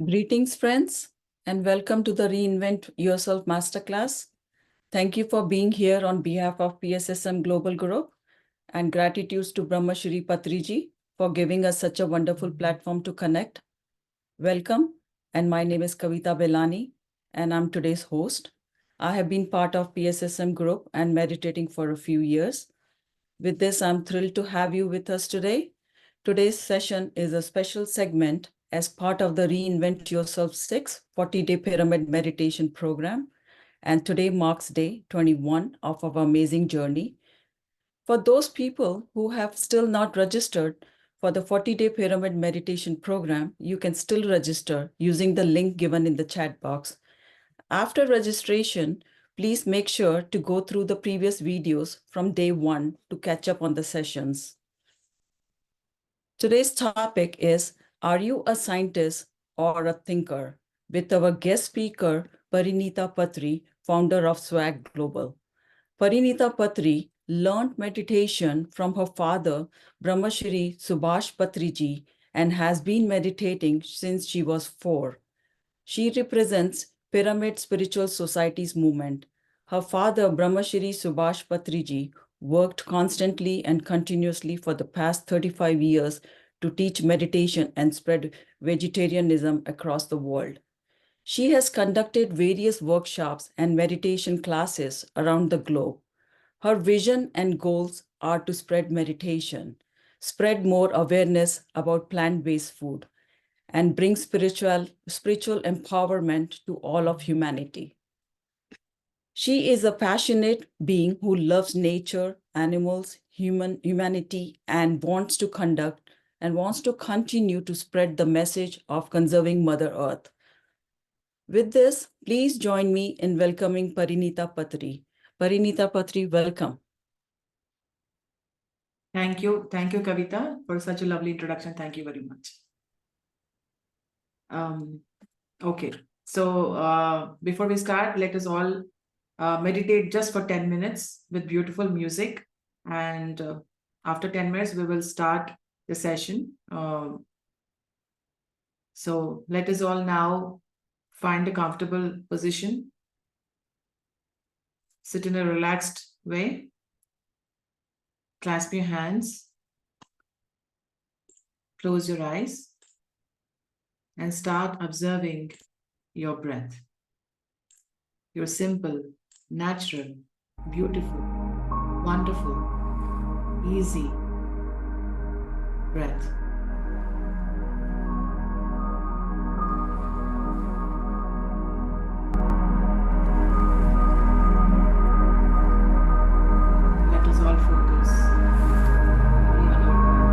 Greetings, friends, and welcome to the Reinvent Yourself Masterclass. Thank you for being here on behalf of PSSM Global Group, and gratitude to Brahmashri Patriji for giving us such a wonderful platform to connect. Welcome, and my name is Kavita Belani, and I'm today's host. I have been part of PSSM Group and meditating for a few years. With this, I'm thrilled to have you with us today. Today's session is a special segment as part of the Reinvent Yourself-6 40-day pyramid meditation program. And today marks day 21 of our amazing journey. For those people who have still not registered for the 40-day pyramid meditation program, you can still register using the link given in the chat box. After registration, please make sure to go through the previous videos from day 1 to catch up on the sessions. Today's topic is, are you a scientist or a thinker? With our guest speaker, Parinitha Patri, founder of Swag Global. Parinitha Patri learned meditation from her father, Brahmashri Subhash Patriji, and has been meditating since she was 4. She represents Pyramid Spiritual Society's movement. Her father, Brahmashri Subhash Patriji, worked constantly and continuously for the past 35 years to teach meditation and spread vegetarianism across the world. She has conducted various workshops and meditation classes around the globe. Her vision and goals are to spread meditation, spread more awareness about plant-based food, and bring spiritual empowerment to all of humanity. She is a passionate being who loves nature, animals, humanity, and wants to continue to spread the message of conserving Mother Earth. With this, please join me in welcoming Parinitha Patri. Parinitha Patri, welcome. Thank you, Kavita, for such a lovely introduction. Thank you very much. Okay, so before we start, let us all meditate just for 10 minutes with beautiful music. And after 10 minutes, we will start the session. So let us all now find a comfortable position. Sit in a relaxed way. Clasp your hands. Close your eyes. And start observing your breath. Your simple, natural, beautiful, wonderful, easy breath. Let us all focus on our breath.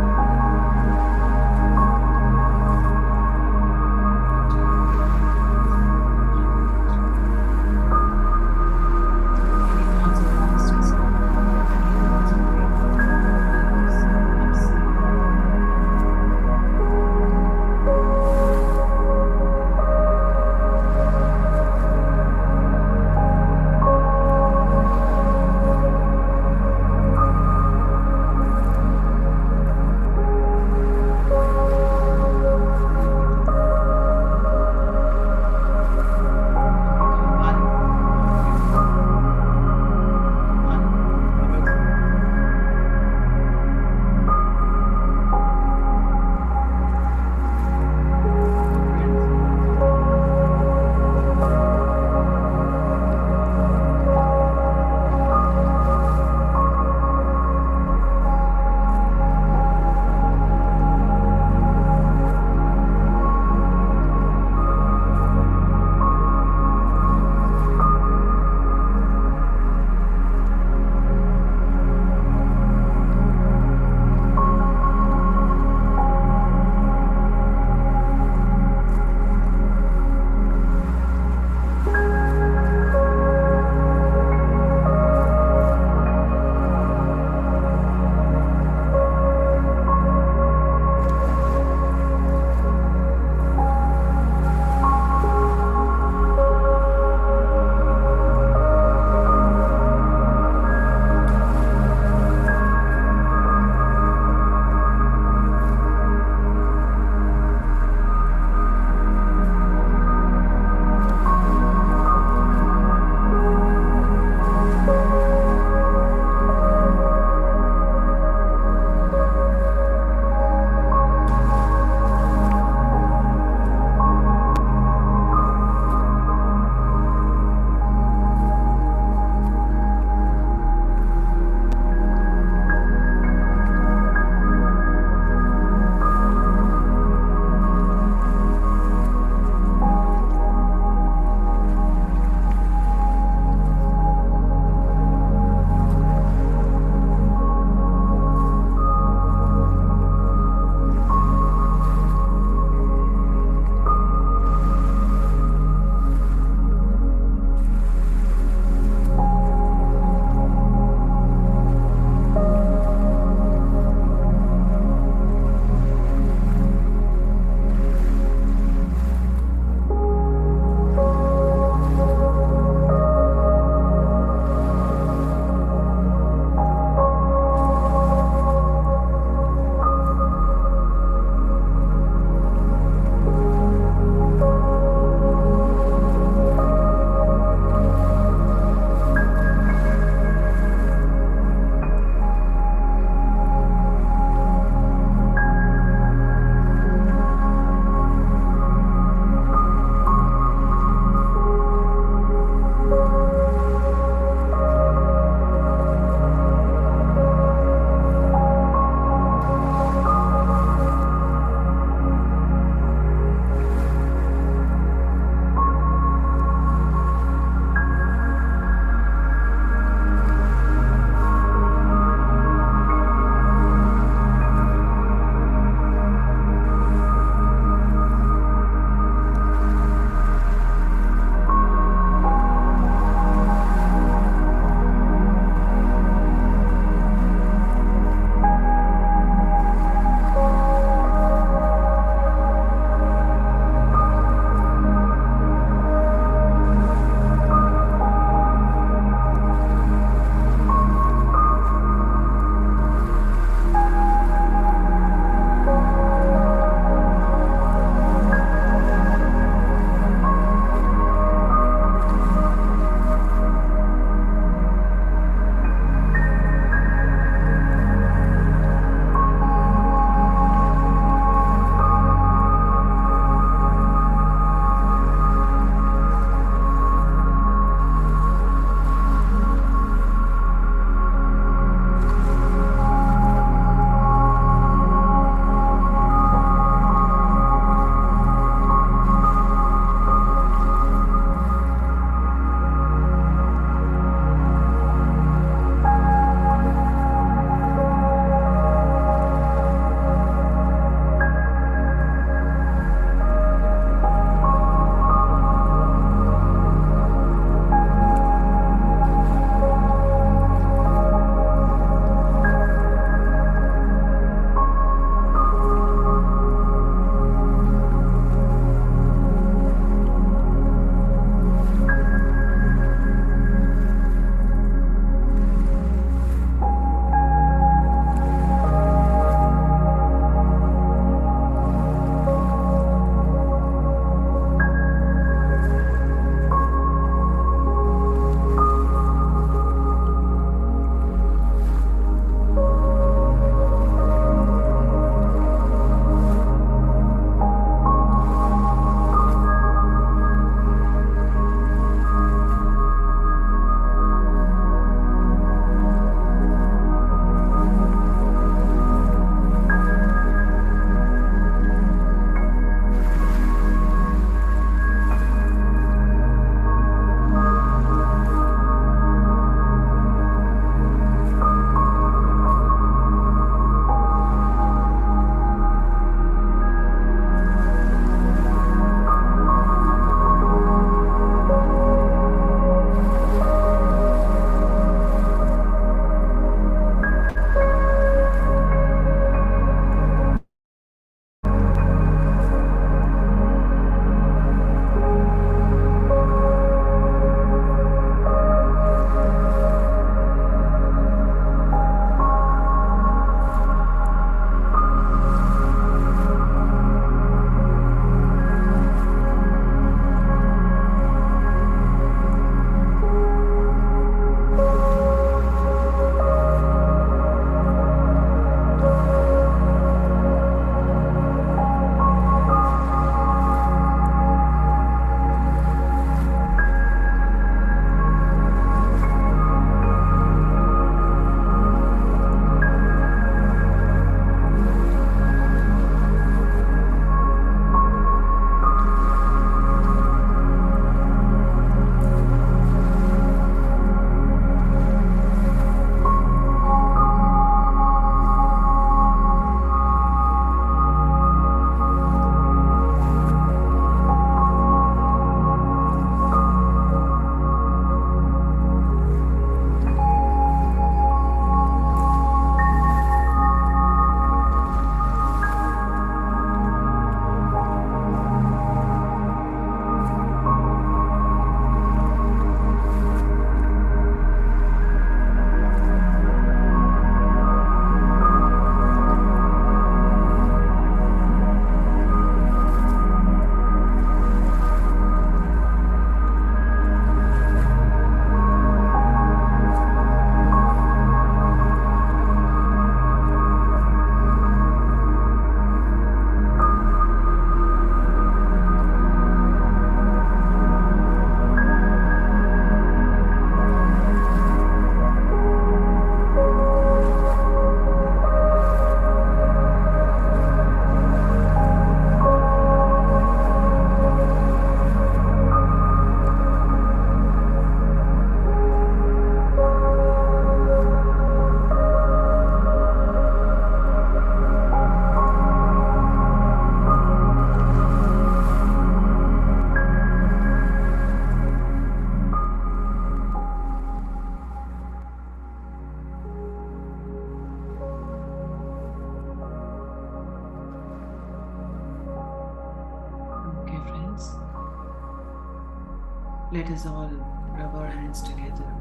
Let us all rub our hands together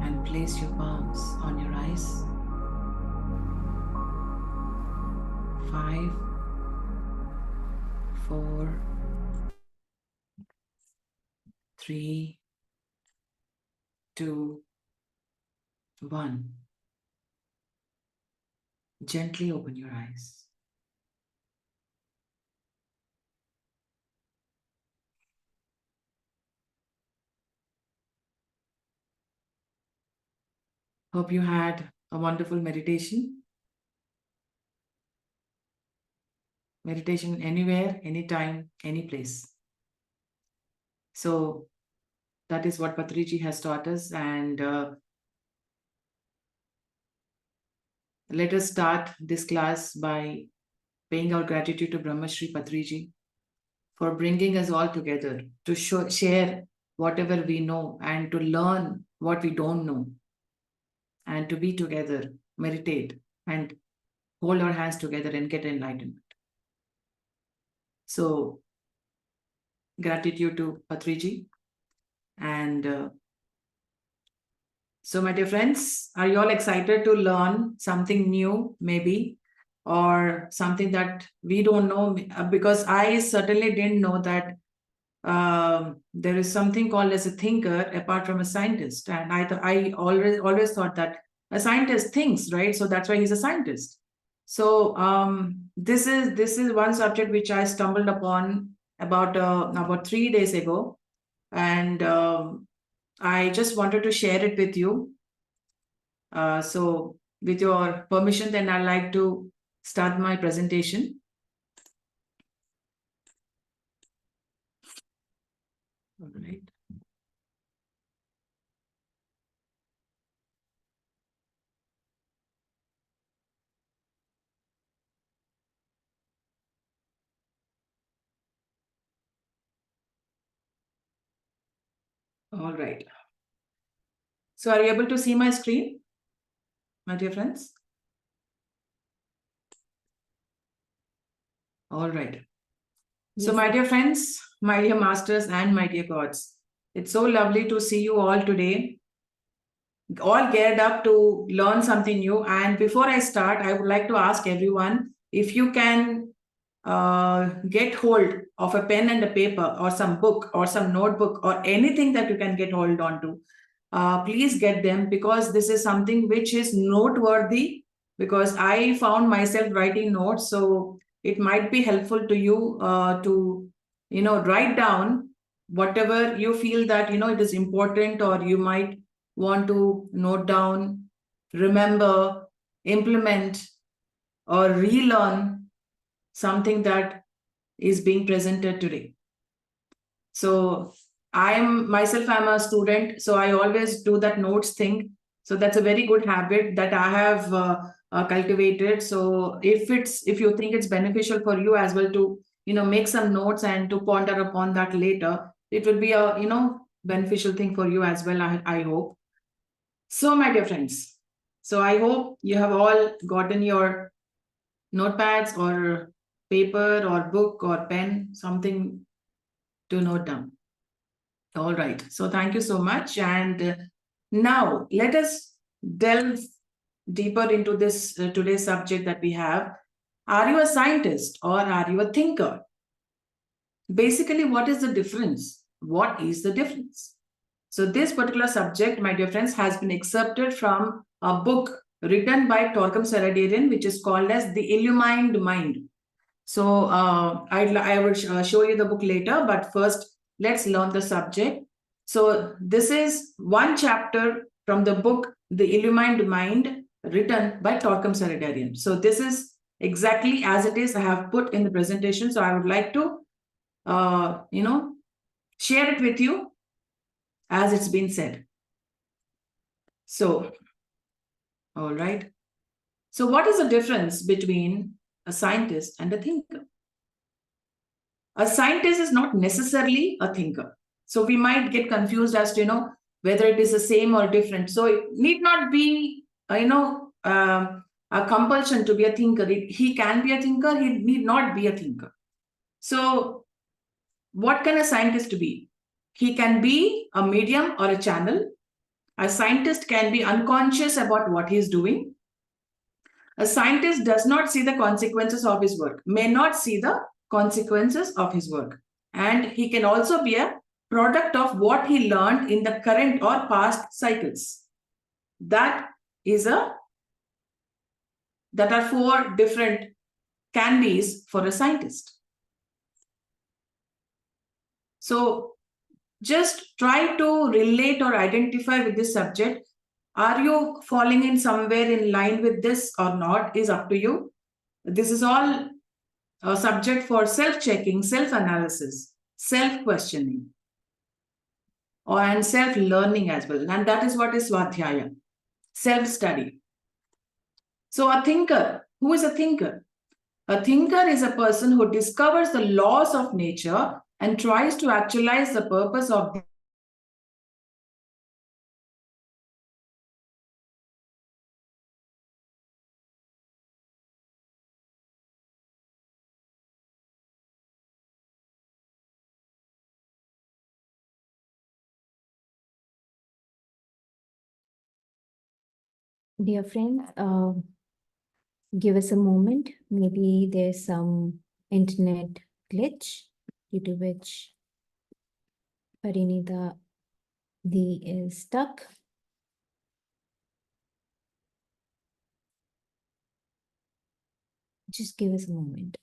and place your palms on your eyes. 5, 4, 3, 2, 1. Gently open your eyes. Hope you had a wonderful meditation. Meditation anywhere, anytime, any place. So that is what Patriji has taught us, and let us start this class by paying our gratitude to Brahmashri Patriji for bringing us all together to share whatever we know and to learn what we don't know, and to be together, meditate, and hold our hands together and get enlightenment. So gratitude to Patriji. And so, my dear friends, are you all excited to learn something new, maybe, or something that we don't know? Because I certainly didn't know that there is something called as a thinker apart from a scientist, and I always thought that a scientist thinks, right? So that's why he's a scientist. So this is one subject which I stumbled upon about 3 days ago, and I just wanted to share it with you. So with your permission, then I'd like to start my presentation. All right. All right. So are you able to see my screen, my dear friends? All right. So, my dear friends, my dear masters, and my dear gods, it's so lovely to see you all today, all geared up to learn something new. And before I start, I would like to ask everyone if you can get hold of a pen and a paper or some book or some notebook or anything that you can get hold on to. Please get them, because this is something which is noteworthy, because I found myself writing notes. So it might be helpful to you to, write down whatever you feel that, it is important, or you might want to note down, remember, implement, or relearn something that is being presented today. So I'm a student, so I always do that notes thing. So that's a very good habit that I have cultivated. So if you think it's beneficial for you as well to, make some notes and to ponder upon that later, it will be a, beneficial thing for you as well, I hope. So, my dear friends, so I hope you have all gotten your notepads or paper or book or pen, something to note down. All right. So thank you so much. And now let us delve deeper into this today's subject that we have. Are you a scientist or are you a thinker? Basically, what is the difference? What is the difference? So this particular subject, my dear friends, has been excerpted from a book written by Torquem Saradarian, which is called as The Illumined Mind. So I will show you the book later, but first let's learn the subject. So this is one chapter from the book The Illumined Mind, written by Torquem Saradarian. So this is exactly as it is. I have put in the presentation. So I would like to, share it with you as it's been said. So, all right. So what is the difference between a scientist and a thinker? A scientist is not necessarily a thinker. So we might get confused as to, whether it is the same or different. So it need not be, a compulsion to be a thinker. He can be a thinker, he need not be a thinker. So what can a scientist be? he can be a medium or a channel. A scientist can be unconscious about what he is doing. A scientist does not see the consequences of his work, may not see the consequences of his work. And he can also be a product of what he learned in the current or past cycles. That are 4 different can be's for a scientist. So just try to relate or identify with this subject. Are you falling in somewhere in line with this or not is up to you. This is all a subject for self-checking, self-analysis, self-questioning, and self-learning as well. And that is what is Swadhyaya, self-study. So a thinker, who is a thinker? A thinker is a person who discovers the laws of nature and tries to actualize the purpose of Dear friends, give us a moment. Maybe there's some internet glitch due to which Parinitha is stuck. Just give us a moment.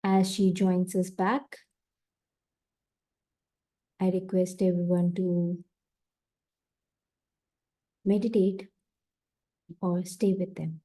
As she joins us back, I request everyone to meditate or stay with them.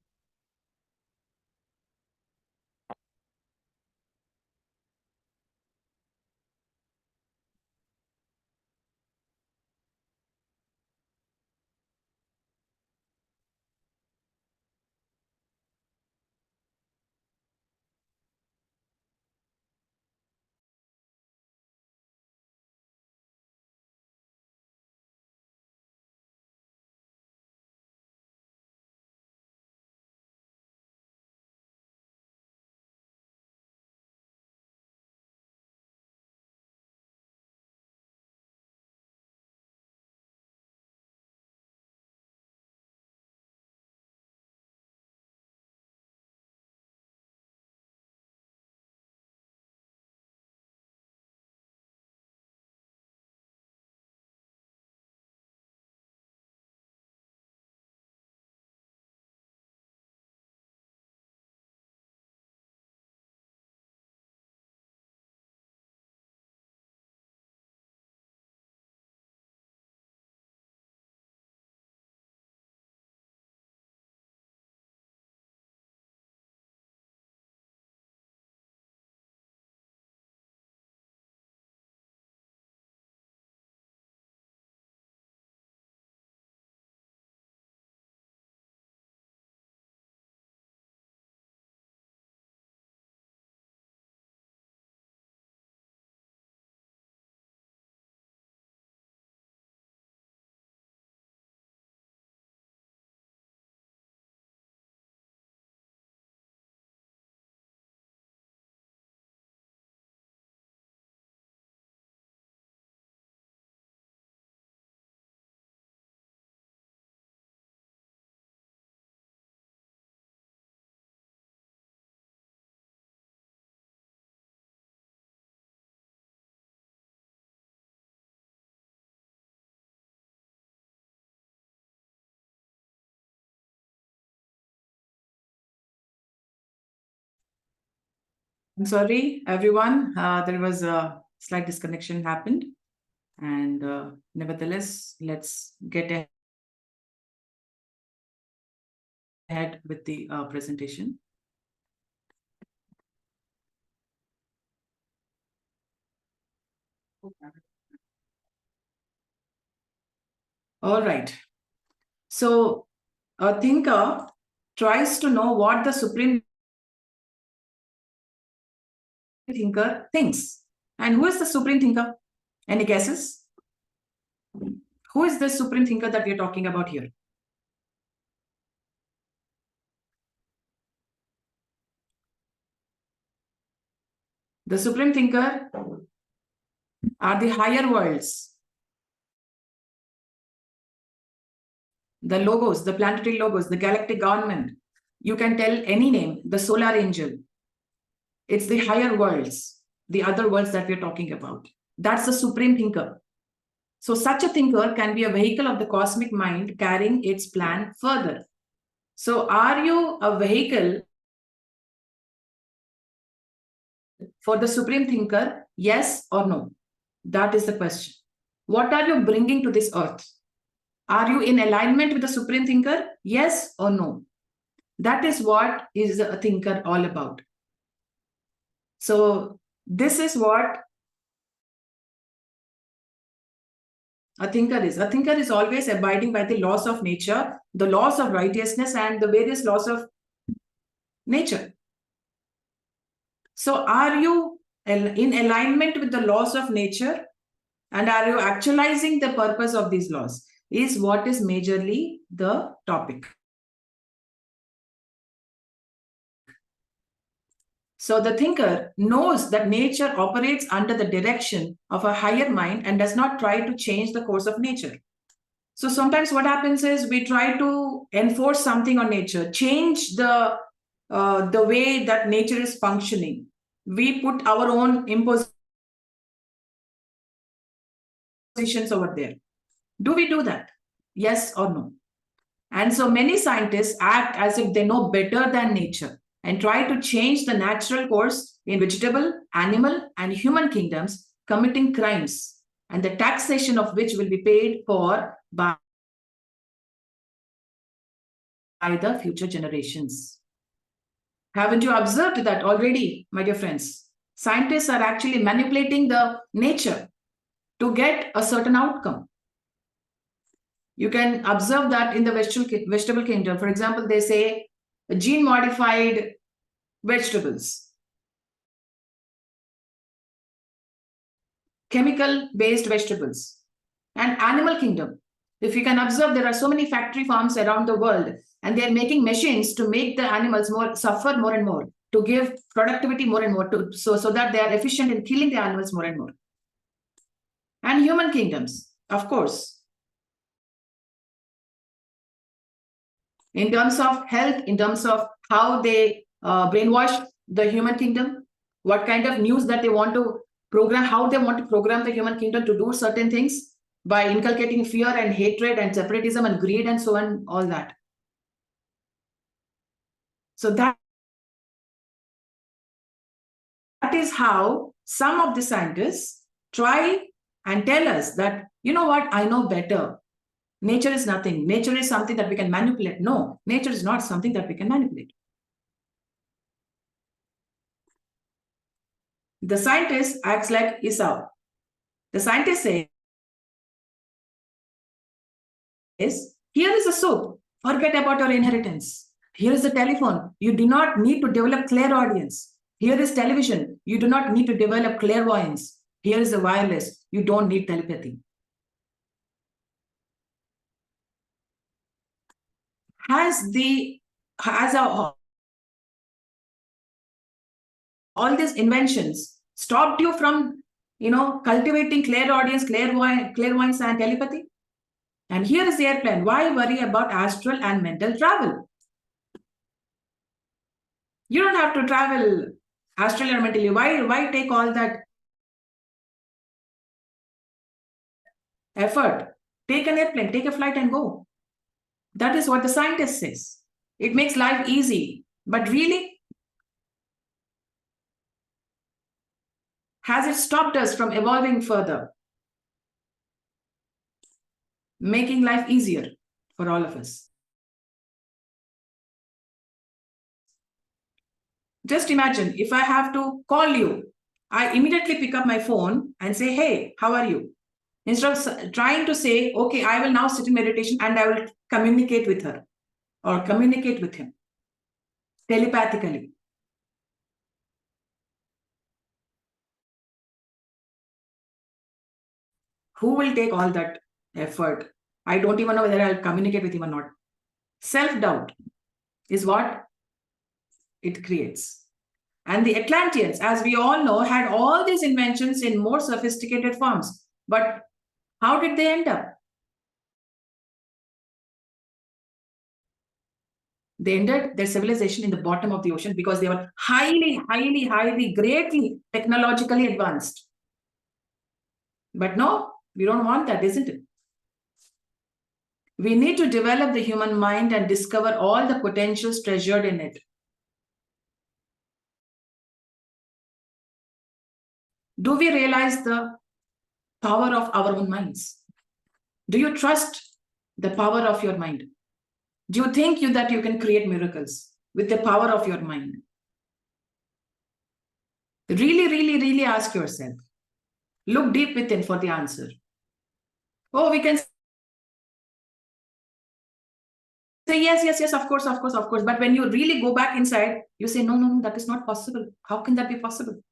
I'm sorry, everyone. There was a slight disconnection happened. And nevertheless, let's get ahead with the presentation. All right. So a thinker tries to know what the supreme thinker thinks. And who is the supreme thinker? Any guesses? Who is this supreme thinker that we are talking about here? The supreme thinker are the higher worlds, the logos, the planetary logos, the galactic government. You can tell any name, the solar angel. It's the higher worlds, the other worlds that we're talking about. That's the supreme thinker. So such a thinker can be a vehicle of the cosmic mind carrying its plan further. So are you a vehicle for the supreme thinker? Yes or no? That is the question. What are you bringing to this earth? Are you in alignment with the supreme thinker? Yes or no? That is what is a thinker all about. So this is what a thinker is. A thinker is always abiding by the laws of nature, the laws of righteousness, and the various laws of nature. So are you in alignment with the laws of nature? And are you actualizing the purpose of these laws? Is what is majorly the topic. So the thinker knows that nature operates under the direction of a higher mind and does not try to change the course of nature. So sometimes what happens is we try to enforce something on nature, change the way that nature is functioning. We put our own impositions over there. Do we do that? Yes or no? And so many scientists act as if they know better than nature and try to change the natural course in vegetable, animal, and human kingdoms, committing crimes, and the taxation of which will be paid for by the future generations. Haven't you observed that already, my dear friends? Scientists are actually manipulating the nature to get a certain outcome. You can observe that in the vegetable kingdom. For example, they say gene-modified vegetables, chemical-based vegetables, and animal kingdom. If you can observe, there are so many factory farms around the world, and they're making machines to make the animals suffer more and more, to give productivity more and more, so that they are efficient in killing the animals more and more. And human kingdoms, of course. In terms of health, in terms of how they brainwash the human kingdom, what kind of news that they want to program, how they want to program the human kingdom to do certain things by inculcating fear and hatred and separatism and greed and so on, all that. So that is how some of the scientists try and tell us that, you know what, I know better. Nature is nothing. Nature is something that we can manipulate. No, nature is not something that we can manipulate. The scientist acts like Esau. The scientist says, here is a soup. Forget about your inheritance. Here is the telephone. You do not need to develop clairaudience. Here is television. You do not need to develop clairvoyance. Here is the wireless. You don't need telepathy. All these inventions stopped you from, cultivating clairaudience, clairvoyance, and telepathy? And here is the airplane. Why worry about astral and mental travel? You don't have to travel astrally or mentally. Why take all that effort? Take an airplane, take a flight and go. That is what the scientist says. It makes life easy. But really, has it stopped us from evolving further? Making life easier for all of us. Just imagine if I have to call you, I immediately pick up my phone and say, hey, how are you? Instead of trying to say, okay, I will now sit in meditation and I will communicate with her or communicate with him telepathically. Who will take all that effort? I don't even know whether I'll communicate with him or not. Self-doubt is what it creates. And the Atlanteans, as we all know, had all these inventions in more sophisticated forms. But how did they end up? They ended their civilization in the bottom of the ocean because they were highly, greatly technologically advanced. But no, we don't want that, isn't it? We need to develop the human mind and discover all the potentials treasured in it. Do we realize the power of our own minds? Do you trust the power of your mind? Do you think that you can create miracles with the power of your mind? Really ask yourself. Look deep within for the answer. Oh, we can say yes, of course. But when you really go back inside, you say, no, that is not possible. How can that be possible?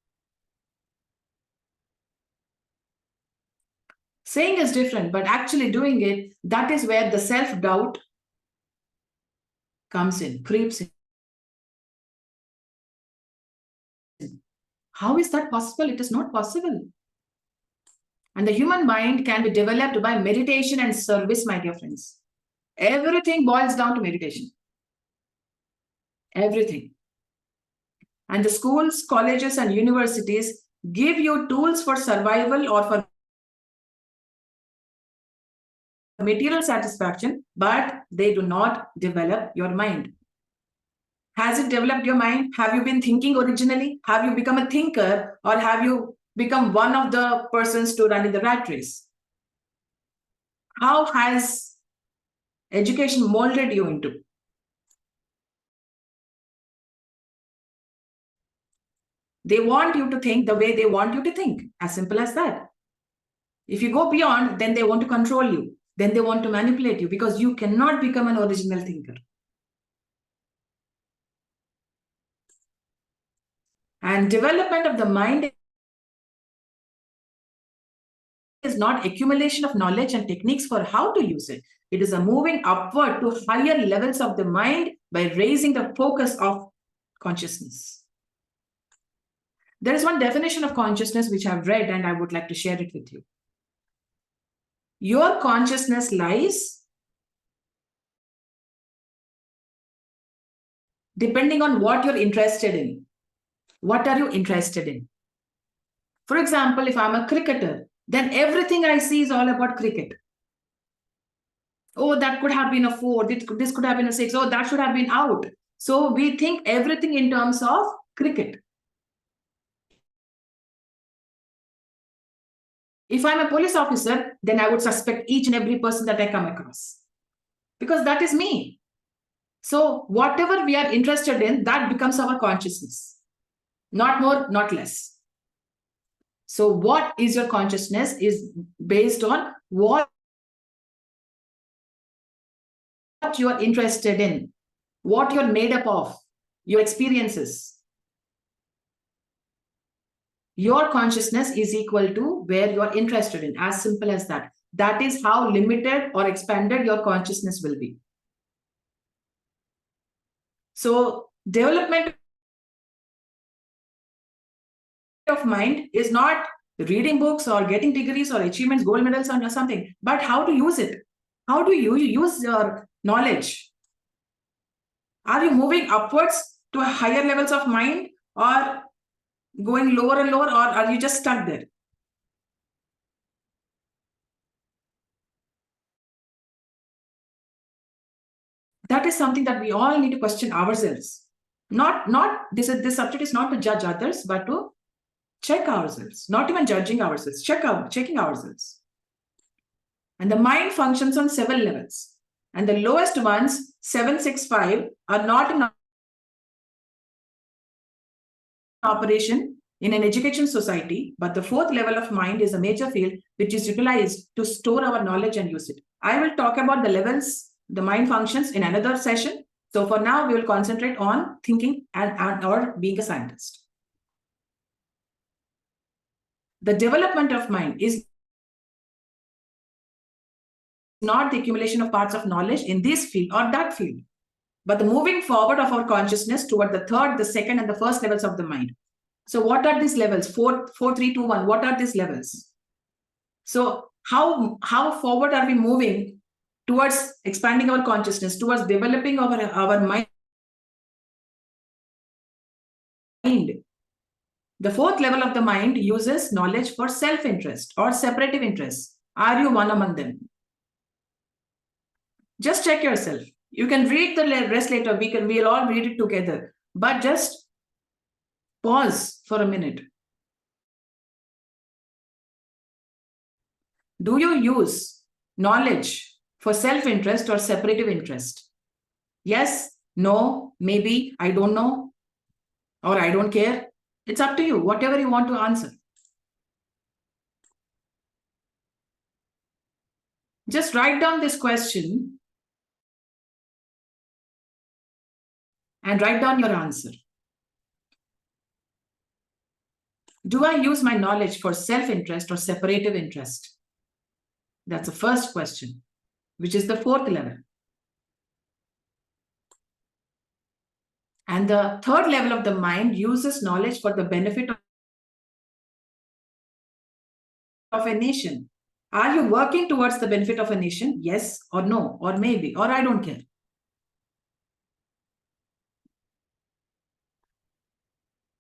Saying is different, but actually doing it, that is where the self-doubt comes in, creeps in. How is that possible? It is not possible. And the human mind can be developed by meditation and service, my dear friends. Everything boils down to meditation. Everything. And the schools, colleges, and universities give you tools for survival or for material satisfaction, but they do not develop your mind. Has it developed your mind? Have you been thinking originally? Have you become a thinker, or have you become one of the persons to run in the rat race? How has education molded you into? They want you to think the way they want you to think. As simple as that. If you go beyond, then they want to control you. Then they want to manipulate you, because you cannot become an original thinker. And development of the mind is not accumulation of knowledge and techniques for how to use it. It is a moving upward to higher levels of the mind by raising the focus of consciousness. There is one definition of consciousness which I've read, and I would like to share it with you. Your consciousness lies depending on what you're interested in. What are you interested in? For example, if I'm a cricketer, then everything I see is all about cricket. Oh, that could have been a 4. This could have been a 6. Oh, that should have been out. So we think everything in terms of cricket. If I'm a police officer, then I would suspect each and every person that I come across, because that is me. So whatever we are interested in, that becomes our consciousness. Not more, not less. So what is your consciousness is based on what you are interested in, what you're made up of, your experiences. Your consciousness is equal to where you are interested in, as simple as that. That is how limited or expanded your consciousness will be. So development of mind is not reading books or getting degrees or achievements, gold medals or something, but how to use it. How do you use your knowledge? Are you moving upwards to higher levels of mind, or going lower and lower, or are you just stuck there? That is something that we all need to question ourselves. This subject is not to judge others, but to check ourselves. Not even judging ourselves, checking ourselves. And the mind functions on 7 levels. And the lowest ones, 7, 6, 5, are not in operation in an education society, but the 4th level of mind is a major field which is utilized to store our knowledge and use it. I will talk about the levels the mind functions in another session. So for now, we will concentrate on thinking and or being a scientist. The development of mind is not the accumulation of parts of knowledge in this field or that field, but the moving forward of our consciousness toward the third, the second, and the first levels of the mind. So what are these levels? 4, 3, 2, 1. What are these levels? So how forward are we moving towards expanding our consciousness, towards developing our mind? The fourth level of the mind uses knowledge for self-interest or separative interest. Are you one among them? Just check yourself. You can read the rest later. We'll all read it together. But just pause for a minute. Do you use knowledge for self-interest or separative interest? Yes, no, maybe, I don't know, or I don't care. It's up to you, whatever you want to answer. Just write down this question and write down your answer. Do I use my knowledge for self-interest or separative interest? That's the first question, which is the fourth level. And the third level of the mind uses knowledge for the benefit of a nation. Are you working towards the benefit of a nation? Yes or no, or maybe, or I don't care.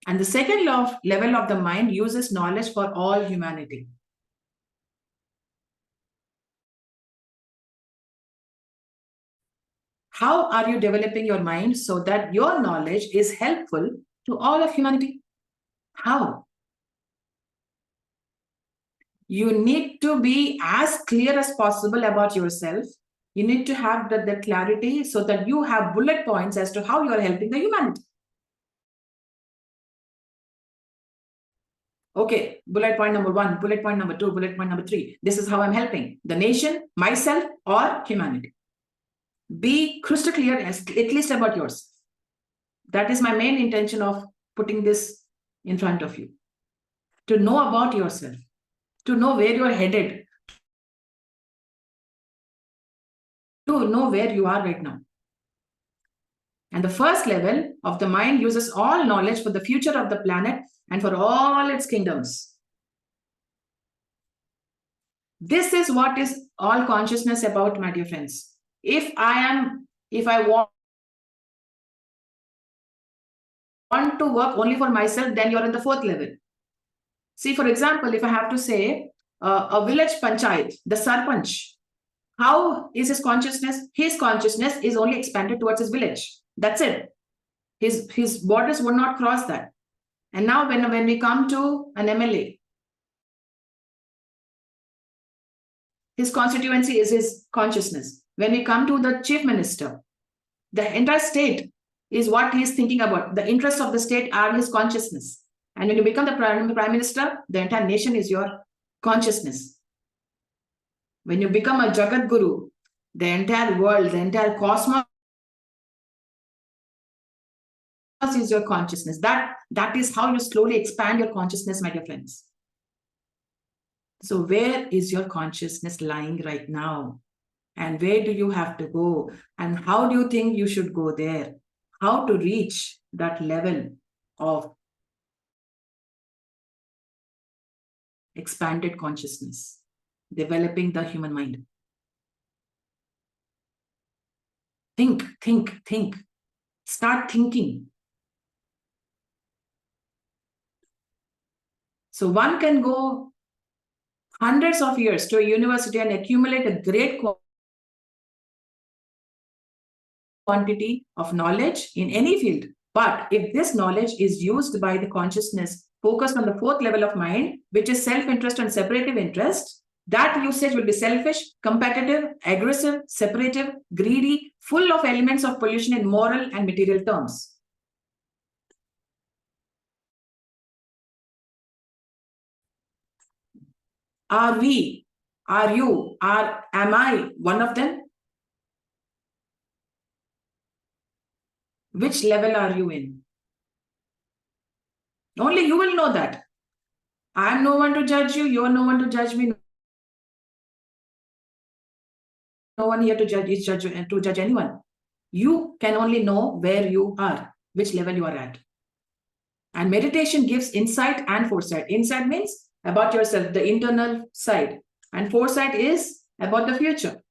And the second level of the mind uses knowledge for all humanity. How are you developing your mind so that your knowledge is helpful to all of humanity? How? You need to be as clear as possible about yourself. You need to have the clarity so that you have bullet points as to how you are helping the humanity. Okay, bullet point number 1, bullet point number 2, bullet point number 3. This is how I'm helping the nation, myself, or humanity. Be crystal clear at least about yourself. That is my main intention of putting this in front of you. To know about yourself, to know where you are headed, to know where you are right now. And the first level of the mind uses all knowledge for the future of the planet and for all its kingdoms. This is what is all consciousness about, my dear friends. If I want to work only for myself, then you're in the fourth level. See, for example, if I have to say a village panchayat, the sarpanch, how is his consciousness? His consciousness is only expanded towards his village. That's it. His borders would not cross that. And now when we come to an MLA, his constituency is his consciousness. When we come to the chief minister, the entire state is what he is thinking about. The interests of the state are his consciousness. And when you become the prime minister, the entire nation is your consciousness. When you become a Jagat Guru, the entire world, the entire cosmos is your consciousness. That is how you slowly expand your consciousness, my dear friends. So where is your consciousness lying right now? And where do you have to go? And how do you think you should go there? How to reach that level of expanded consciousness, developing the human mind? Think. Start thinking. So one can go hundreds of years to a university and accumulate a great quantity of knowledge in any field. But if this knowledge is used by the consciousness focused on the fourth level of mind, which is self-interest and separative interest, that usage will be selfish, competitive, aggressive, separative, greedy, full of elements of pollution in moral and material terms. Are we, are you, am I one of them? Which level are you in? Only you will know that. I'm no one to judge you. You're no one to judge me. no one here to judge anyone. You can only know where you are, which level you are at. And meditation gives insight and foresight. Insight means about yourself, the internal side. And foresight is about the future.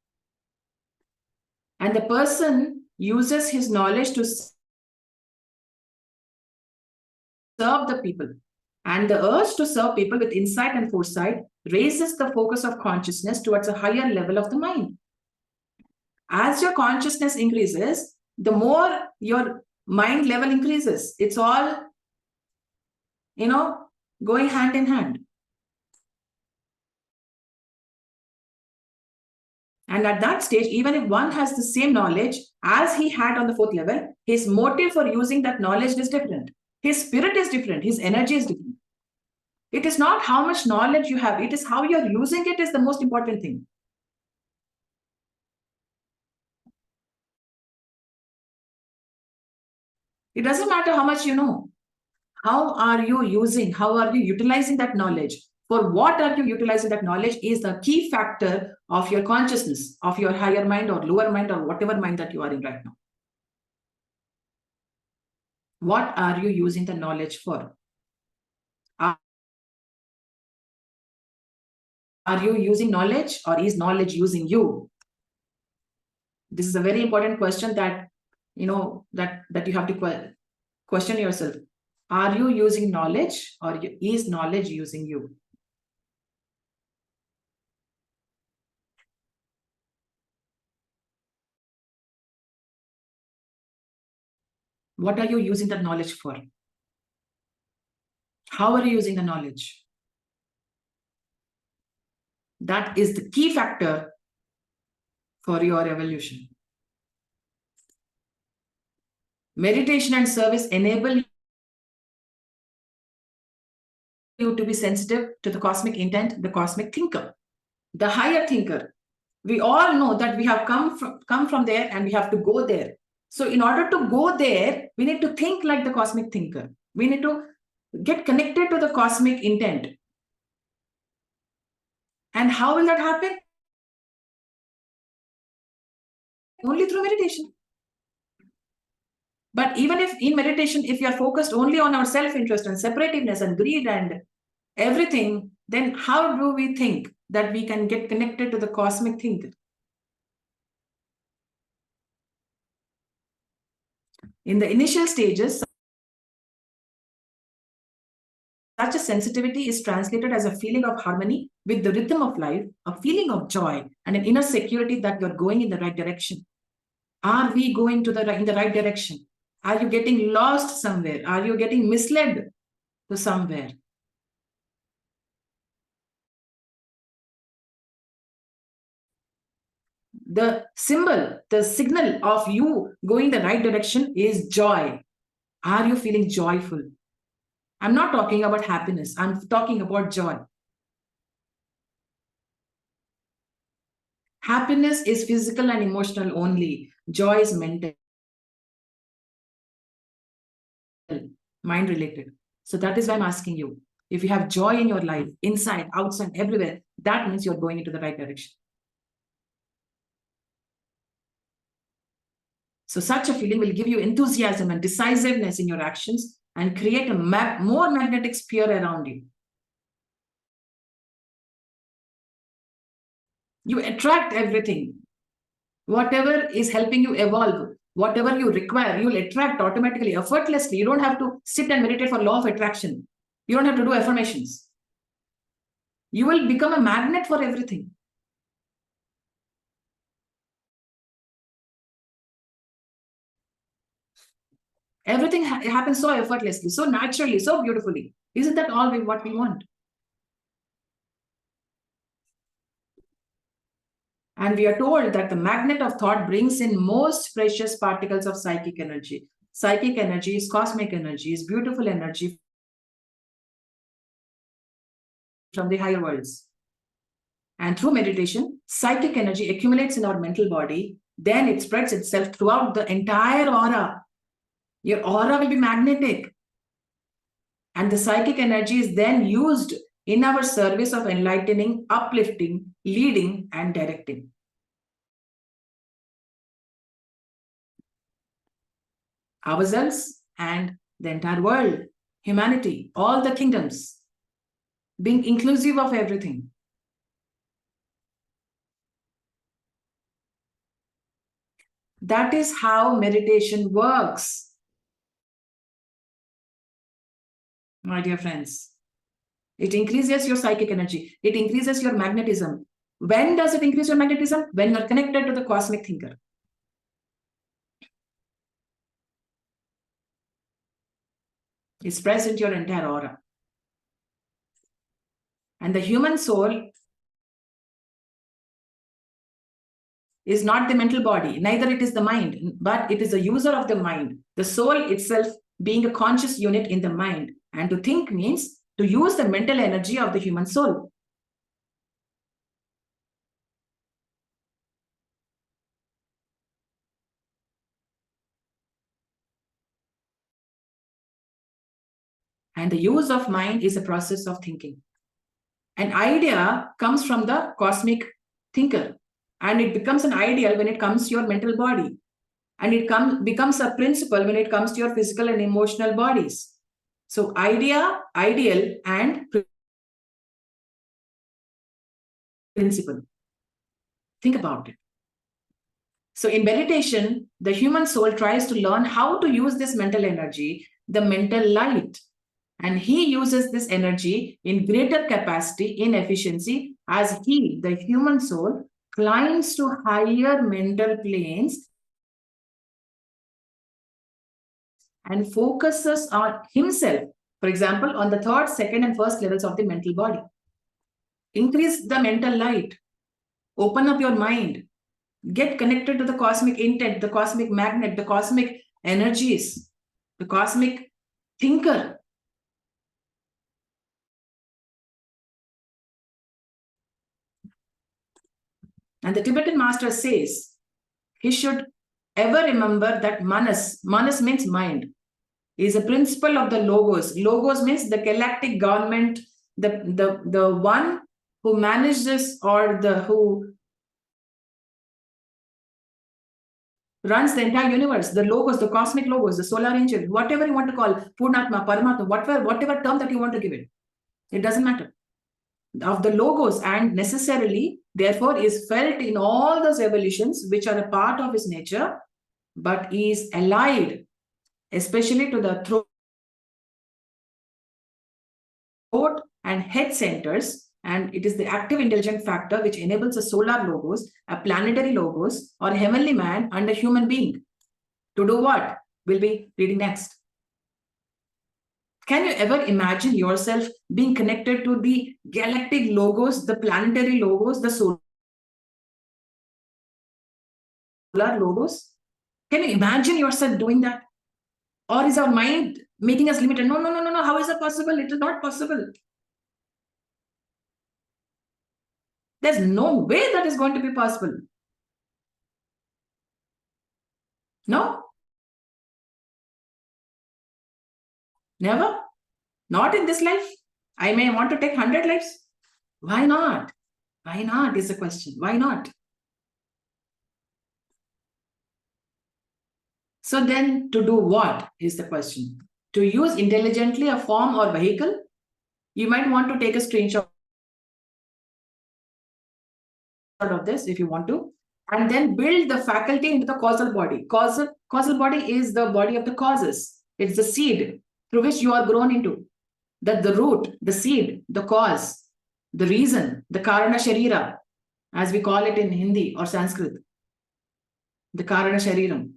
And the person uses his knowledge to serve the people. And the urge to serve people with insight and foresight raises the focus of consciousness towards a higher level of the mind. As your consciousness increases, the more your mind level increases. It's all, going hand in hand. And at that stage, even if one has the same knowledge as he had on the 4th level, his motive for using that knowledge is different. His spirit is different. His energy is different. It is not how much knowledge you have. It is how you're using it is the most important thing. It doesn't matter how much you know. How are you using? How are you utilizing that knowledge? For what are you utilizing that knowledge is the key factor of your consciousness, of your higher mind or lower mind or whatever mind that you are in right now. What are you using the knowledge for? Are you using knowledge or is knowledge using you? This is a very important question that, that you have to question yourself. Are you using knowledge or is knowledge using you? What are you using that knowledge for? How are you using the knowledge? That is the key factor for your evolution. Meditation and service enable you to be sensitive to the cosmic intent, the cosmic thinker, the higher thinker. We all know that we have come from there and we have to go there. So in order to go there, we need to think like the cosmic thinker. We need to get connected to the cosmic intent. And how will that happen? Only through meditation. But even if in meditation, if you are focused only on our self-interest and separativeness and greed and everything, then how do we think that we can get connected to the cosmic thinker? In the initial stages, such a sensitivity is translated as a feeling of harmony with the rhythm of life, a feeling of joy, and an inner security that you're going in the right direction. Are we going in the right direction? Are you getting lost somewhere? Are you getting misled to somewhere? The symbol, the signal of you going the right direction is joy. Are you feeling joyful? I'm not talking about happiness. I'm talking about joy. Happiness is physical and emotional only. Joy is mental, mind related. So that is why I'm asking you. If you have joy in your life, inside, outside, everywhere, that means you're going into the right direction. So such a feeling will give you enthusiasm and decisiveness in your actions and create a more magnetic sphere around you. You attract everything. Whatever is helping you evolve, whatever you require, you'll attract automatically, effortlessly. You don't have to sit and meditate for law of attraction. You don't have to do affirmations. You will become a magnet for everything. Everything happens so effortlessly, so naturally, so beautifully. Isn't that all what we want? And we are told that the magnet of thought brings in most precious particles of psychic energy. Psychic energy is cosmic energy, is beautiful energy from the higher worlds. And through meditation, psychic energy accumulates in our mental body. Then it spreads itself throughout the entire aura. Your aura will be magnetic. And the psychic energy is then used in our service of enlightening, uplifting, leading, and directing. ourselves and the entire world, humanity, all the kingdoms, being inclusive of everything. That is how meditation works, my dear friends. It increases your psychic energy. It increases your magnetism. When does it increase your magnetism? When you're connected to the cosmic thinker. It's present in your entire aura. And the human soul is not the mental body, neither it is the mind, but it is the user of the mind. The soul itself being a conscious unit in the mind. And to think means to use the mental energy of the human soul. And the use of mind is a process of thinking. An idea comes from the cosmic thinker, and it becomes an ideal when it comes to your mental body. And it becomes a principle when it comes to your physical and emotional bodies. So idea, ideal, and principle. Think about it. So in meditation, the human soul tries to learn how to use this mental energy, the mental light. And he uses this energy in greater capacity, in efficiency, as he, the human soul, climbs to higher mental planes and focuses on himself, for example, on the third, second, and first levels of the mental body. Increase the mental light. Open up your mind. Get connected to the cosmic intent, the cosmic magnet, the cosmic energies, the cosmic thinker. And the Tibetan master says he should ever remember that manas means mind, is a principle of the logos. Logos means the galactic government, the one who manages or who runs the entire universe, the logos, the cosmic logos, the solar angel, whatever you want to call, Purnatma, Paramatma, whatever term that you want to give it. It doesn't matter. Of the logos, and necessarily, therefore, is felt in all those evolutions which are a part of his nature, but is allied, especially to the throat and head centers, and it is the active intelligent factor which enables a solar logos, a planetary logos, or a heavenly man and a human being. To do what? We'll be reading next. Can you ever imagine yourself being connected to the galactic logos, the planetary logos, the solar logos? Can you imagine yourself doing that? Or is our mind making us limited? No. How is that possible? It is not possible. There's no way that is going to be possible. No? Never? Not in this life? I may want to take 100 lives. Why not? Why not is the question. Why not? So then, to do what is the question? To use intelligently a form or vehicle? You might want to take a screenshot of this if you want to, and then build the faculty into the causal body. Causal body is the body of the causes. It's the seed through which you are grown into. That the root, the seed, the cause, the reason, the Karana Sharira, as we call it in Hindi or Sanskrit, the Karana Shariram.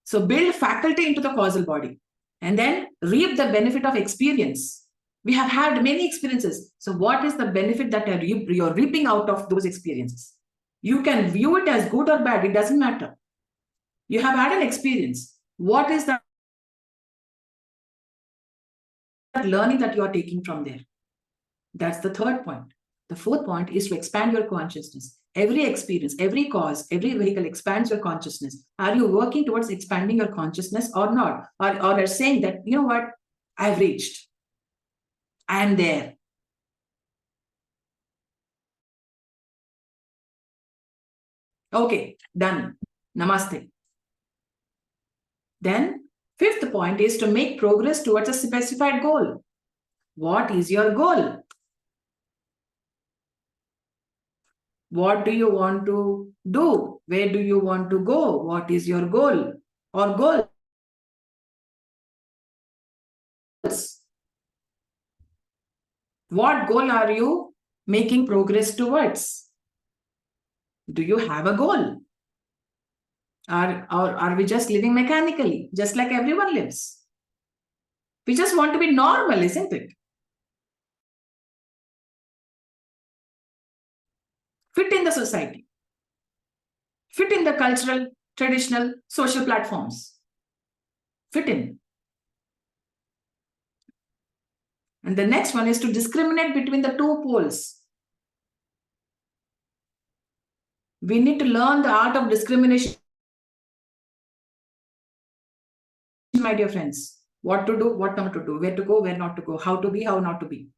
So build faculty into the causal body and then reap the benefit of experience. We have had many experiences. So what is the benefit that you're reaping out of those experiences? You can view it as good or bad. It doesn't matter. You have had an experience. What is that learning that you are taking from there? That's the third point. The fourth point is to expand your consciousness. Every experience, every cause, every vehicle expands your consciousness. Are you working towards expanding your consciousness or not? Or are saying that, you know what, I've reached. I am there. Okay, done. Namaste. Then, fifth point is to make progress towards a specified goal. What is your goal? What do you want to do? Where do you want to go? What is your goal or goals? What goal are you making progress towards? Do you have a goal? Or are we just living mechanically, just like everyone lives? We just want to be normal, isn't it? Fit in the society, fit in the cultural, traditional, social platforms, fit in. And the next one is to discriminate between the two poles. We need to learn the art of discrimination, my dear friends. What to do, what not to do, where to go, where not to go, how to be, how not to be.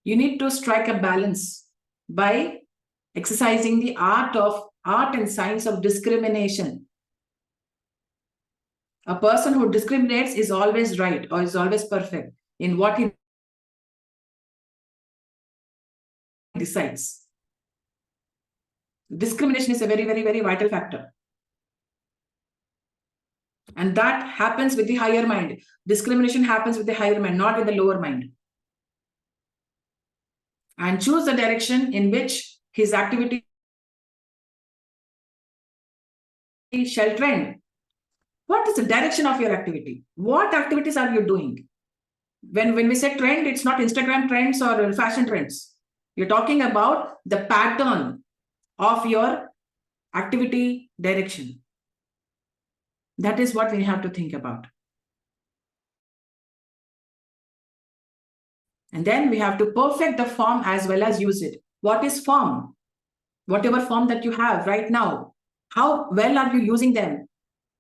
You need to strike a balance by exercising the art and science of discrimination. A person who discriminates is always right or is always perfect in what he decides. Discrimination is a very, very, very vital factor. And that happens with the higher mind. Discrimination happens with the higher mind, not with the lower mind. And choose the direction in which his activity shall trend. What is the direction of your activity? What activities are you doing? When we say trend, it's not Instagram trends or fashion trends. You're talking about the pattern of your activity direction. That is what we have to think about. And then we have to perfect the form as well as use it. What is form? Whatever form that you have right now, how well are you using them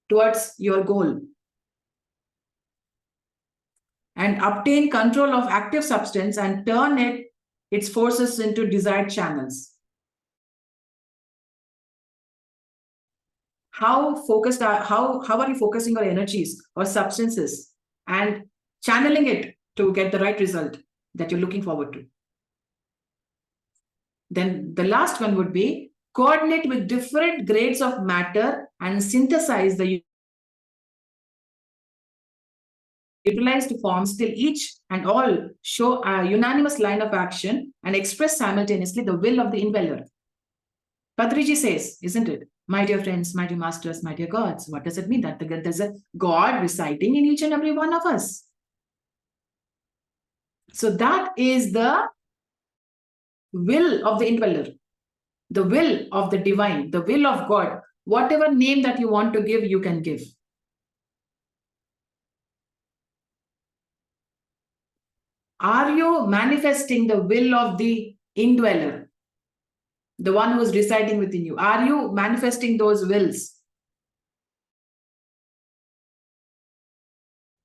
towards your goal? And obtain control of active substance and turn its forces into desired channels. How are you focusing your energies or substances and channeling it to get the right result that you're looking forward to? Then the last one would be coordinate with different grades of matter and synthesize the utilized forms till each and all show a unanimous line of action and express simultaneously the will of the indweller. Patriji says, isn't it? My dear friends, my dear masters, my dear gods. What does it mean? That there's a God residing in each and every one of us. So that is the will of the indweller, the will of the divine, the will of God. Whatever name that you want to give, you can give. Are you manifesting the will of the indweller, the one who is residing within you? Are you manifesting those wills?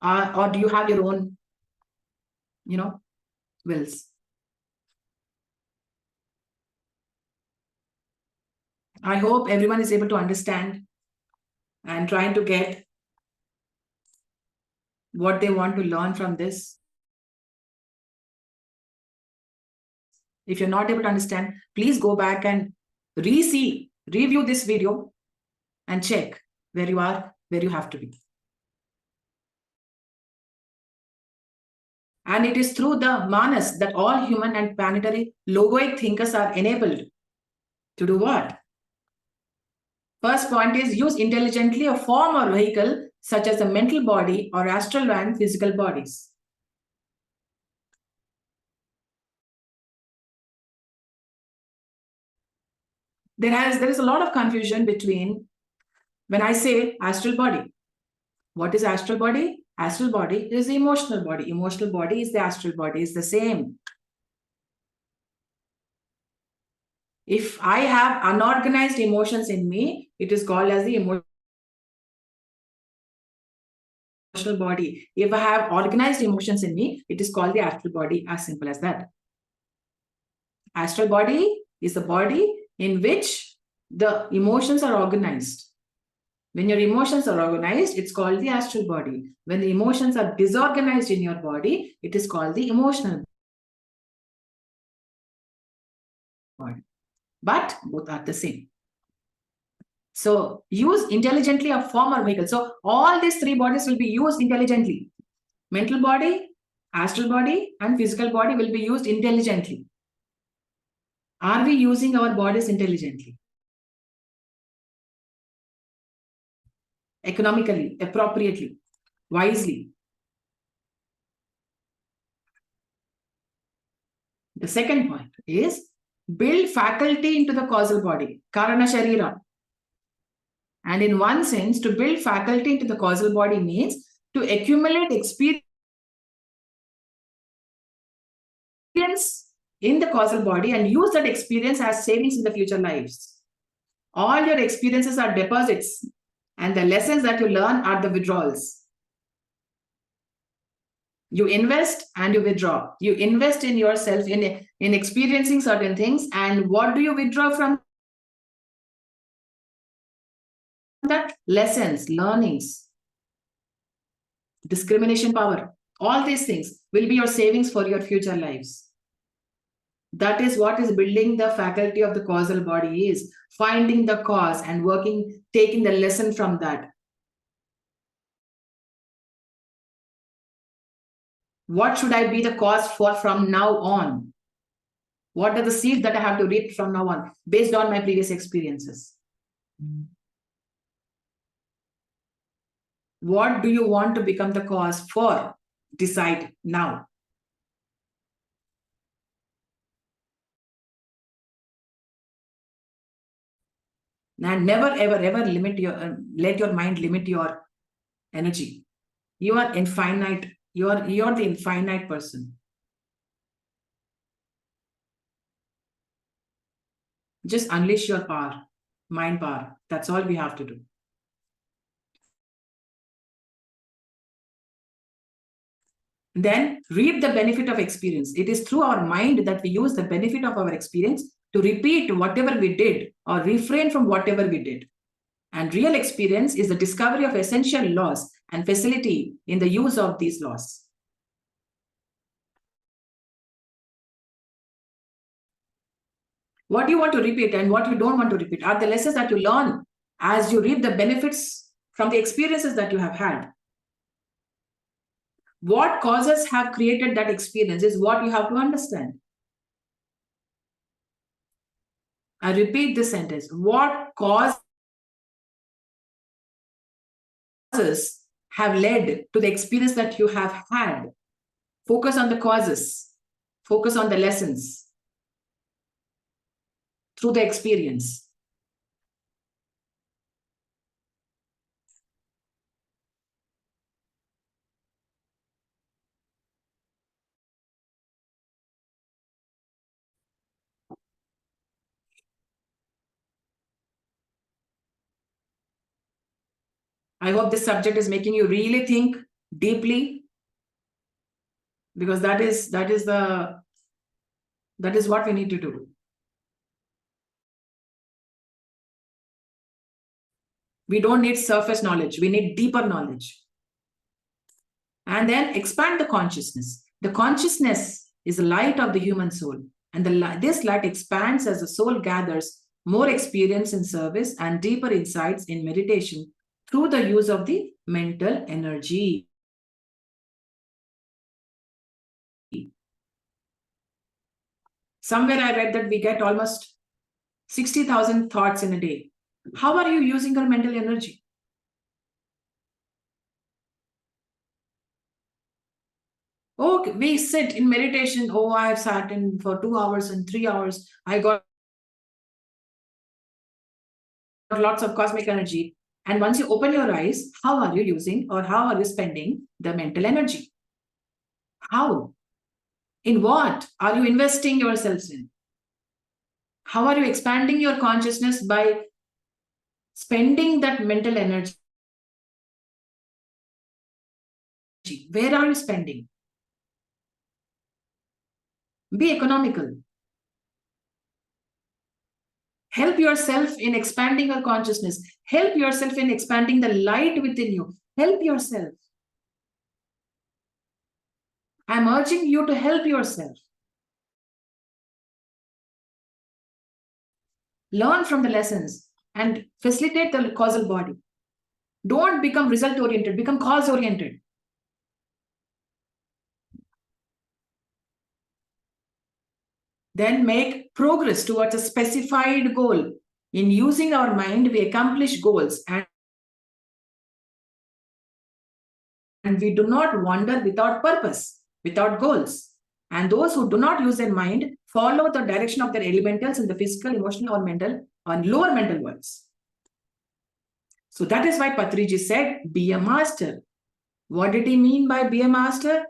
Or do you have your own, wills? I hope everyone is able to understand and trying to get what they want to learn from this. If you're not able to understand, please go back and review this video and check where you are, where you have to be. And it is through the manas that all human and planetary logoic thinkers are enabled to do what? First point is use intelligently a form or vehicle such as the mental body or astral and physical bodies. There is a lot of confusion between when I say astral body. What is astral body? Astral body is the emotional body. Emotional body is the astral body. It's the same. If I have unorganized emotions in me, it is called as the emotional body. If I have organized emotions in me, it is called the astral body. As simple as that. Astral body is the body in which the emotions are organized. When your emotions are organized, it's called the astral body. When the emotions are disorganized in your body, it is called the emotional body. But both are the same. So use intelligently a form or vehicle. So all these three bodies will be used intelligently. Mental body, astral body, and physical body will be used intelligently. Are we using our bodies intelligently? Economically, appropriately, wisely? The second point is build faculty into the causal body, Karana Sharira. And in one sense, to build faculty into the causal body means to accumulate experience in the causal body and use that experience as savings in the future lives. All your experiences are deposits, and the lessons that you learn are the withdrawals. You invest and you withdraw. You invest in yourself, in experiencing certain things, and what do you withdraw from that? Lessons, learnings, discrimination power. All these things will be your savings for your future lives. That is what is building the faculty of the causal body, is finding the cause and working, taking the lesson from that. What should I be the cause for from now on? What are the seeds that I have to reap from now on based on my previous experiences? What do you want to become the cause for? Decide now. And never, ever, ever limit your, let your mind limit your energy. You are infinite. You're the infinite person. Just unleash your power, mind power. That's all we have to do. Then reap the benefit of experience. It is through our mind that we use the benefit of our experience to repeat whatever we did or refrain from whatever we did. And real experience is the discovery of essential laws and facility in the use of these laws. What you want to repeat and what you don't want to repeat are the lessons that you learn as you reap the benefits from the experiences that you have had. What causes have created that experience is what you have to understand. I repeat this sentence. What causes have led to the experience that you have had? Focus on the causes. Focus on the lessons through the experience. I hope this subject is making you really think deeply, because that is what we need to do. We don't need surface knowledge. We need deeper knowledge. And then expand the consciousness. The consciousness is the light of the human soul. And this light expands as the soul gathers more experience in service and deeper insights in meditation through the use of the mental energy. Somewhere I read that we get almost 60,000 thoughts in a day. How are you using your mental energy? Oh, we sit in meditation. Oh, I have sat in for 2 hours and 3 hours. I got lots of cosmic energy. And once you open your eyes, how are you using or how are you spending the mental energy? How? In what are you investing yourselves in? How are you expanding your consciousness by spending that mental energy? Where are you spending? Be economical. Help yourself in expanding your consciousness. Help yourself in expanding the light within you. Help yourself. I'm urging you to help yourself. Learn from the lessons and facilitate the causal body. Don't become result-oriented, become cause-oriented. Then make progress towards a specified goal. In using our mind, we accomplish goals and we do not wander without purpose, without goals. And those who do not use their mind follow the direction of their elementals in the physical, emotional, or mental, or lower mental worlds. So that is why Patriji said, be a master. What did he mean by be a master?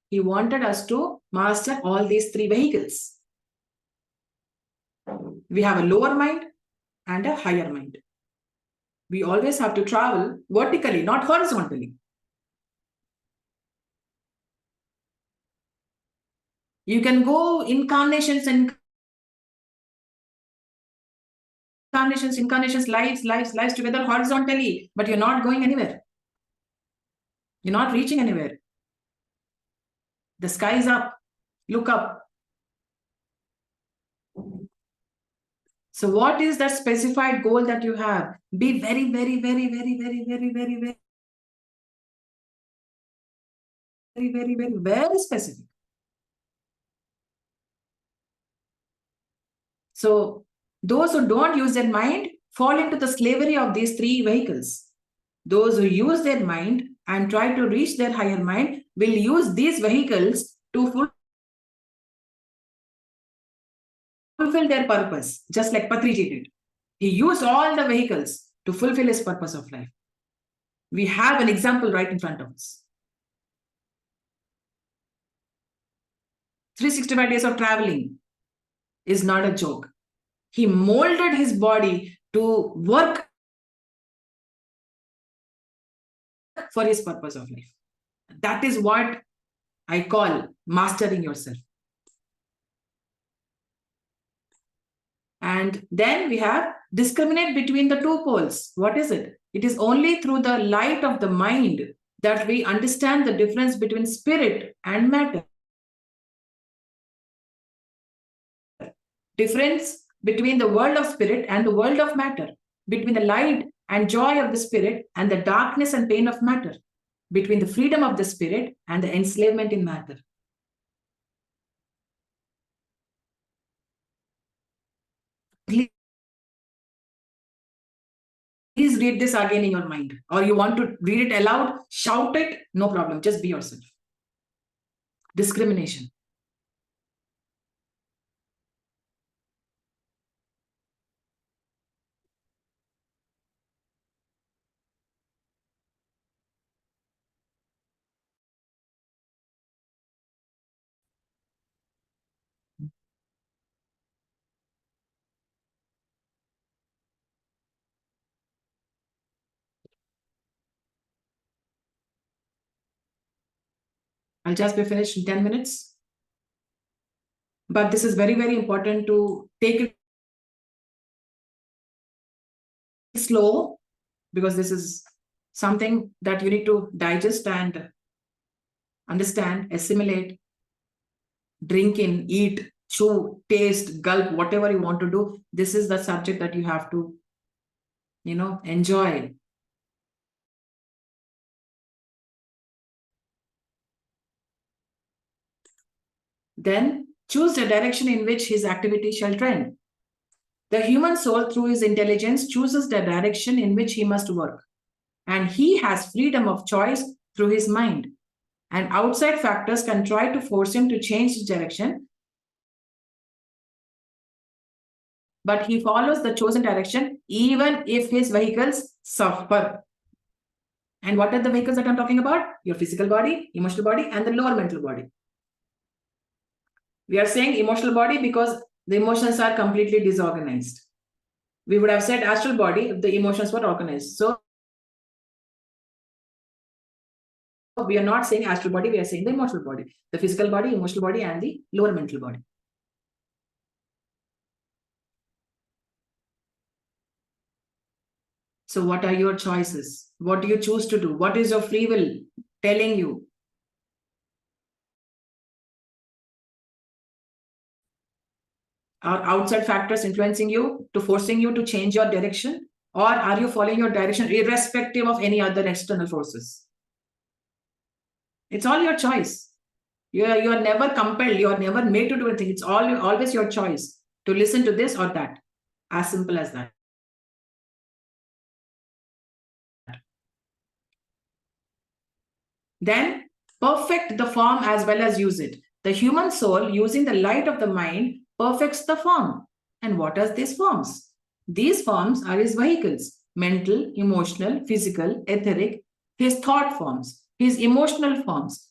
He wanted us to master all these three vehicles. We have a lower mind and a higher mind. We always have to travel vertically, not horizontally. You can go incarnations, lives together horizontally, but you're not going anywhere. You're not reaching anywhere. The sky is up. Look up. So what is that specified goal that you have? Be very, very, very, very, very, very, very, very, very, very, very, very specific. So those who don't use their mind fall into the slavery of these three vehicles. Those who use their mind and try to reach their higher mind will use these vehicles to fulfill their purpose, just like Patriji did. He used all the vehicles to fulfill his purpose of life. We have an example right in front of us. 365 days of traveling is not a joke. He molded his body to work for his purpose of life. That is what I call mastering yourself. And then we have discriminate between the two poles. What is it? It is only through the light of the mind that we understand the difference between spirit and matter. Difference between the world of spirit and the world of matter. Between the light and joy of the spirit and the darkness and pain of matter. Between the freedom of the spirit and the enslavement in matter. Please read this again in your mind, or you want to read it aloud, shout it, no problem, just be yourself. Discrimination. I'll just be finished in 10 minutes. But this is very, very important to take it slow, because this is something that you need to digest and understand, assimilate, drink in, eat, chew, taste, gulp, whatever you want to do. This is the subject that you have to, enjoy. Then choose the direction in which his activity shall trend. The human soul, through his intelligence, chooses the direction in which he must work. And he has freedom of choice through his mind. And outside factors can try to force him to change his direction. But he follows the chosen direction, even if his vehicles suffer. And what are the vehicles that I'm talking about? Your physical body, emotional body, and the lower mental body. We are saying emotional body because the emotions are completely disorganized. We would have said astral body if the emotions were organized. So we are not saying astral body, we are saying the emotional body, the physical body, emotional body, and the lower mental body. So what are your choices? What do you choose to do? What is your free will telling you? Are outside factors influencing you to forcing you to change your direction? Or are you following your direction irrespective of any other external forces? It's all your choice. You are never compelled. You are never made to do anything. It's always your choice to listen to this or that. As simple as that. Then perfect the form as well as use it. The human soul, using the light of the mind, perfects the form. And what are these forms? These forms are his vehicles: mental, emotional, physical, etheric, his thought forms, his emotional forms,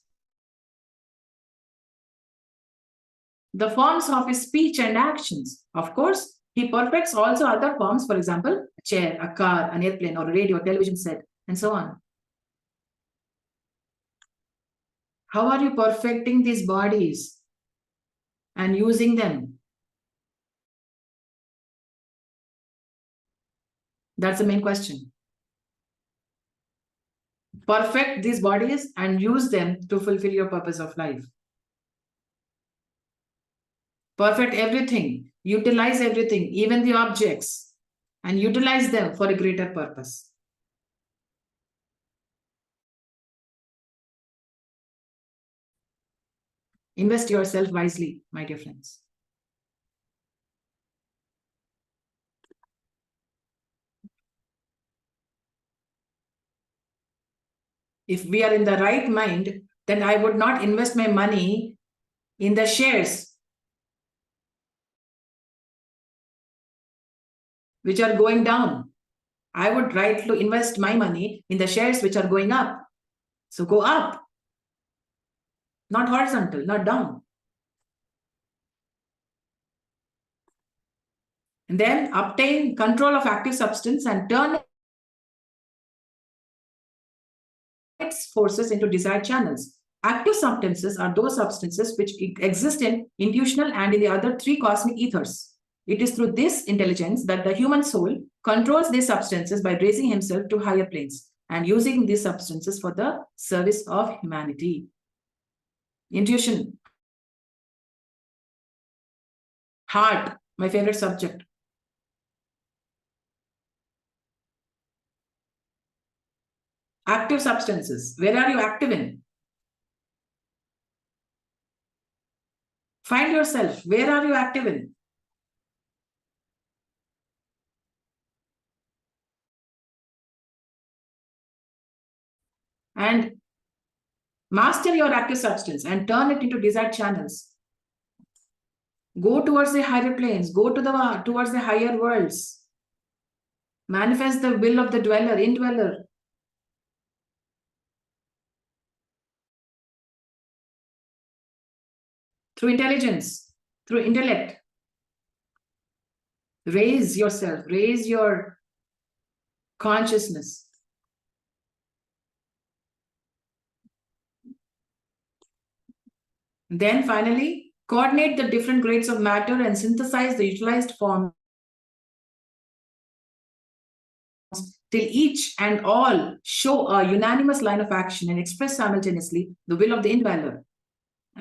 the forms of his speech and actions. Of course, he perfects also other forms, for example, a chair, a car, an airplane, or a radio, television set, and so on. How are you perfecting these bodies and using them? That's the main question. Perfect these bodies and use them to fulfill your purpose of life. Perfect everything, utilize everything, even the objects, and utilize them for a greater purpose. Invest yourself wisely, my dear friends. If we are in the right mind, then I would not invest my money in the shares which are going down. I would try to invest my money in the shares which are going up. So go up, not horizontal, not down. And then obtain control of active substance and turn its forces into desired channels. Active substances are those substances which exist in intuitional and in the other three cosmic ethers. It is through this intelligence that the human soul controls these substances by raising himself to higher planes and using these substances for the service of humanity. Intuition. Heart, my favorite subject. Active substances. Where are you active in? Find yourself. Where are you active in? And master your active substance and turn it into desired channels. Go towards the higher planes. Go towards the higher worlds. Manifest the will of the dweller, indweller. Through intelligence, through intellect. Raise yourself, raise your consciousness. Then finally, coordinate the different grades of matter and synthesize the utilized forms till each and all show a unanimous line of action and express simultaneously the will of the indweller.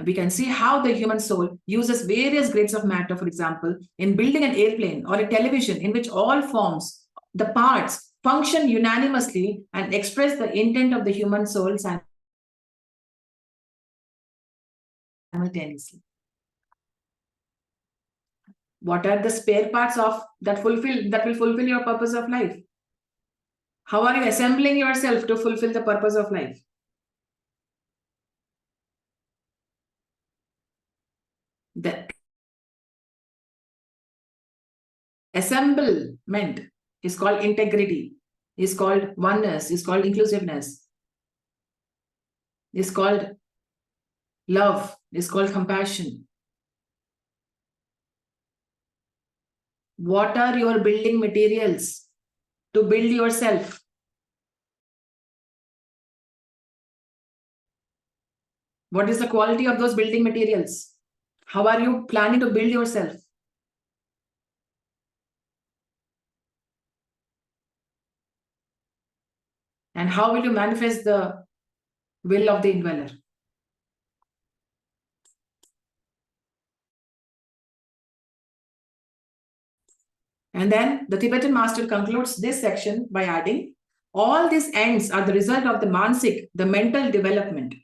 We can see how the human soul uses various grades of matter, for example, in building an airplane or a television in which all forms, the parts, function unanimously and express the intent of the human soul simultaneously. What are the spare parts of that will fulfill your purpose of life? How are you assembling yourself to fulfill the purpose of life? The assemblement is called integrity, is called oneness, is called inclusiveness, is called love, is called compassion. What are your building materials to build yourself? What is the quality of those building materials? How are you planning to build yourself? And how will you manifest the will of the indweller? And then the Tibetan master concludes this section by adding, all these ends are the result of the mansik, the mental development.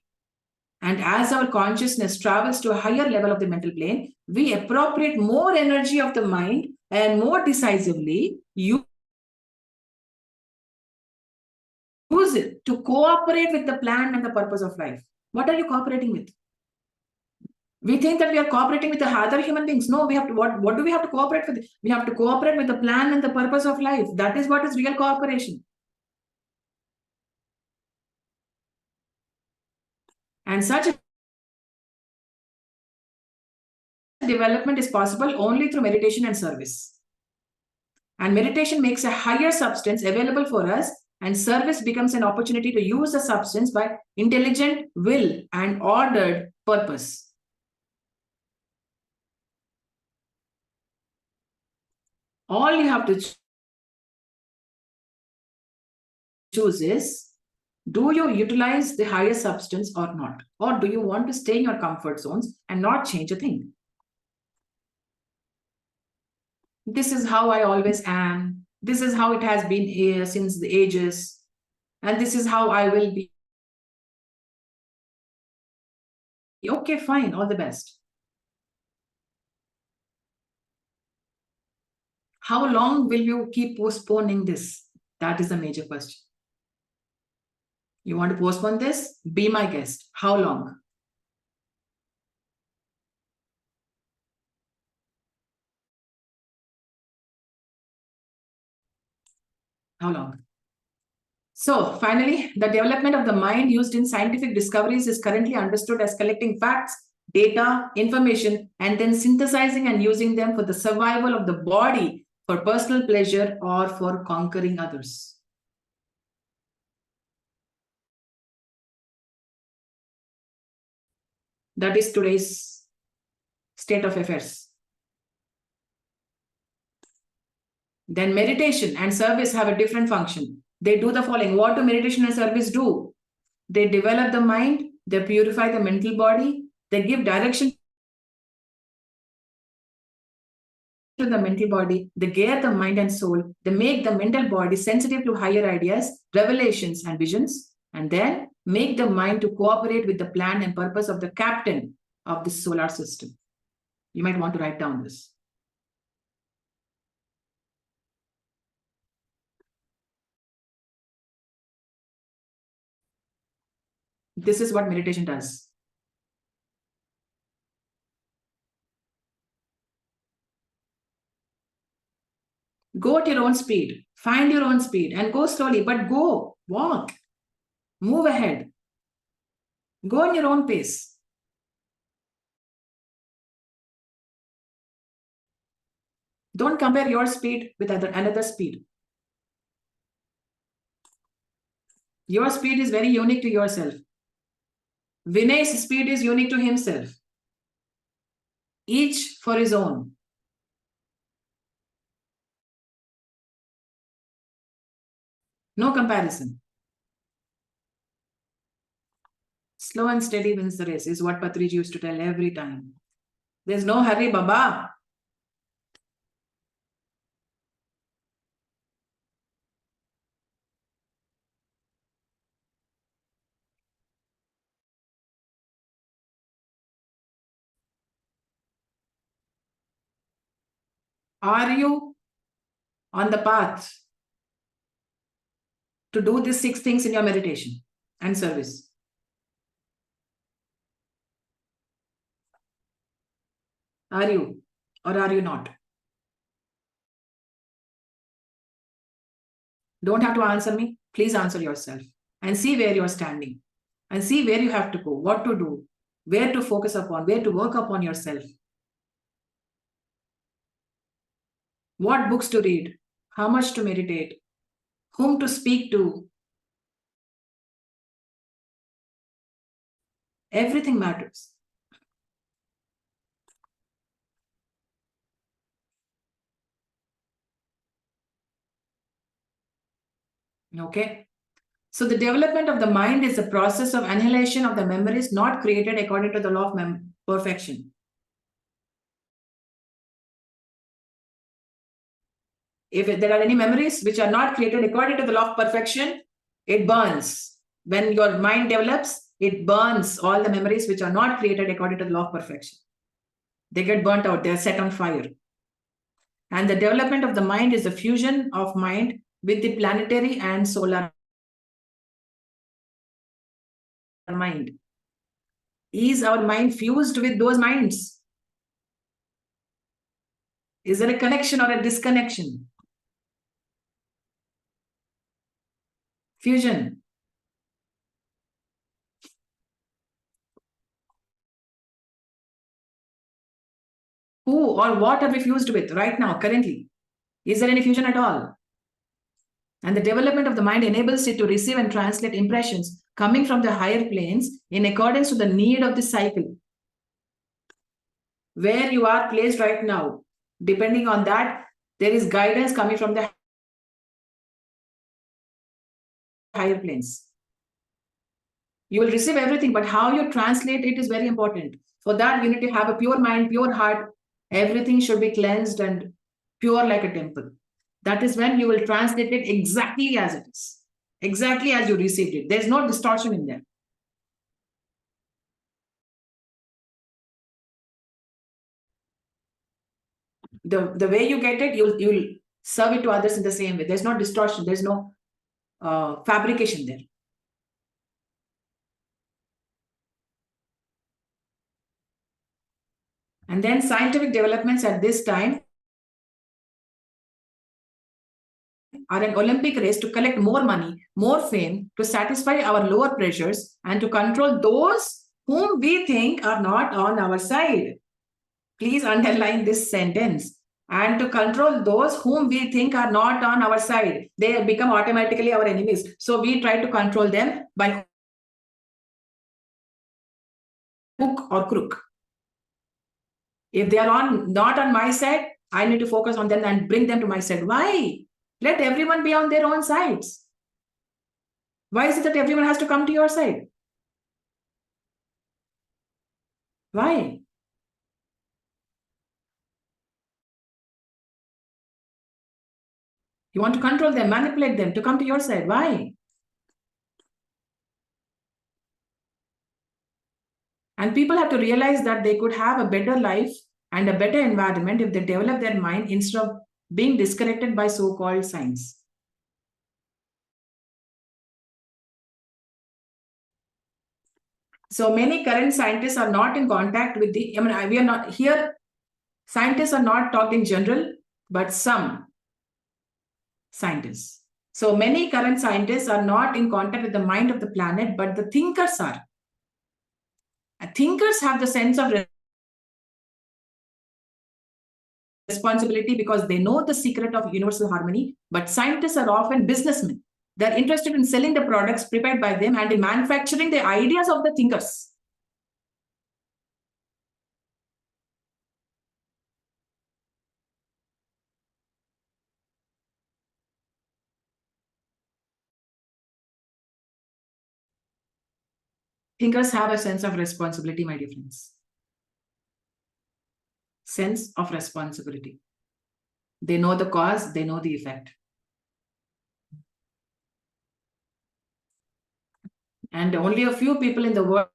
And as our consciousness travels to a higher level of the mental plane, we appropriate more energy of the mind and more decisively use it to cooperate with the plan and the purpose of life. What are you cooperating with? We think that we are cooperating with the other human beings. No, we have to, what do we have to cooperate with? We have to cooperate with the plan and the purpose of life. That is what is real cooperation. And such development is possible only through meditation and service. And meditation makes a higher substance available for us, and service becomes an opportunity to use the substance by intelligent will and ordered purpose. All you have to choose is, do you utilize the higher substance or not? Or do you want to stay in your comfort zones and not change a thing? This is how I always am. This is how it has been here since the ages. And this is how I will be. Okay, fine, all the best. How long will you keep postponing this? That is the major question. You want to postpone this? Be my guest. How long? How long? So finally, the development of the mind used in scientific discoveries is currently understood as collecting facts, data, information, and then synthesizing and using them for the survival of the body, for personal pleasure, or for conquering others. That is today's state of affairs. Then meditation and service have a different function. They do the following. What do meditation and service do? They develop the mind, they purify the mental body, they give direction to the mental body, they gear the mind and soul, they make the mental body sensitive to higher ideas, revelations, and visions, and then make the mind to cooperate with the plan and purpose of the captain of the solar system. You might want to write down this. This is what meditation does. Go at your own speed, find your own speed, and go slowly, but go, walk, move ahead, go in your own pace. Don't compare your speed with another speed. Your speed is very unique to yourself. Vinay's speed is unique to himself. Each for his own. No comparison. Slow and steady wins the race is what Patriji used to tell every time. There's no hurry, Baba. Are you on the path to do these 6 things in your meditation and service? Are you or are you not? Don't have to answer me. Please answer yourself and see where you're standing and see where you have to go, what to do, where to focus upon, where to work upon yourself. What books to read, how much to meditate, whom to speak to. Everything matters. Okay. So the development of the mind is the process of annihilation of the memories not created according to the law of perfection. If there are any memories which are not created according to the law of perfection, it burns. When your mind develops, it burns all the memories which are not created according to the law of perfection. They get burnt out, they're set on fire. And the development of the mind is the fusion of mind with the planetary and solar mind. Is our mind fused with those minds? Is there a connection or a disconnection? Fusion. Who or what are we fused with right now, currently? Is there any fusion at all? And the development of the mind enables it to receive and translate impressions coming from the higher planes in accordance to the need of the cycle. Where you are placed right now, depending on that, there is guidance coming from the higher planes. You will receive everything, but how you translate it is very important. For that, you need to have a pure mind, pure heart. Everything should be cleansed and pure like a temple. That is when you will translate it exactly as it is, exactly as you received it. There's no distortion in there. The way you get it, you'll serve it to others in the same way. There's no distortion. There's no fabrication there. And then scientific developments at this time are an Olympic race to collect more money, more fame, to satisfy our lower pressures, and to control those whom we think are not on our side. Please underline this sentence. And to control those whom we think are not on our side. They become automatically our enemies. So we try to control them by hook or crook. If they are not on my side, I need to focus on them and bring them to my side. Why? Let everyone be on their own sides. Why is it that everyone has to come to your side? Why? You want to control them, manipulate them to come to your side. Why? And people have to realize that they could have a better life and a better environment if they develop their mind instead of being disconnected by so-called science. So many current scientists are not in contact with we are not here. Scientists are not talking in general, but some scientists. So many current scientists are not in contact with the mind of the planet, but the thinkers are. Thinkers have the sense of responsibility because they know the secret of universal harmony, but scientists are often businessmen. They're interested in selling the products prepared by them and in manufacturing the ideas of the thinkers. Thinkers have a sense of responsibility, my dear friends. Sense of responsibility. They know the cause, they know the effect. And only a few people in the world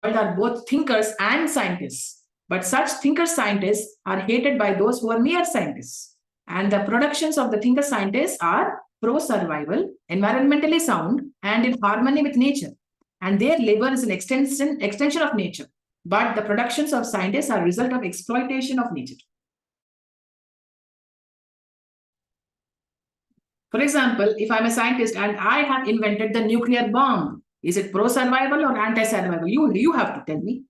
are both thinkers and scientists. But such thinker-scientists are hated by those who are mere scientists. And the productions of the thinker-scientists are pro-survival, environmentally sound, and in harmony with nature. And their labor is an extension of nature. But the productions of scientists are a result of exploitation of nature. For example, if I'm a scientist and I have invented the nuclear bomb, is it pro-survival or anti-survival? You have to tell me.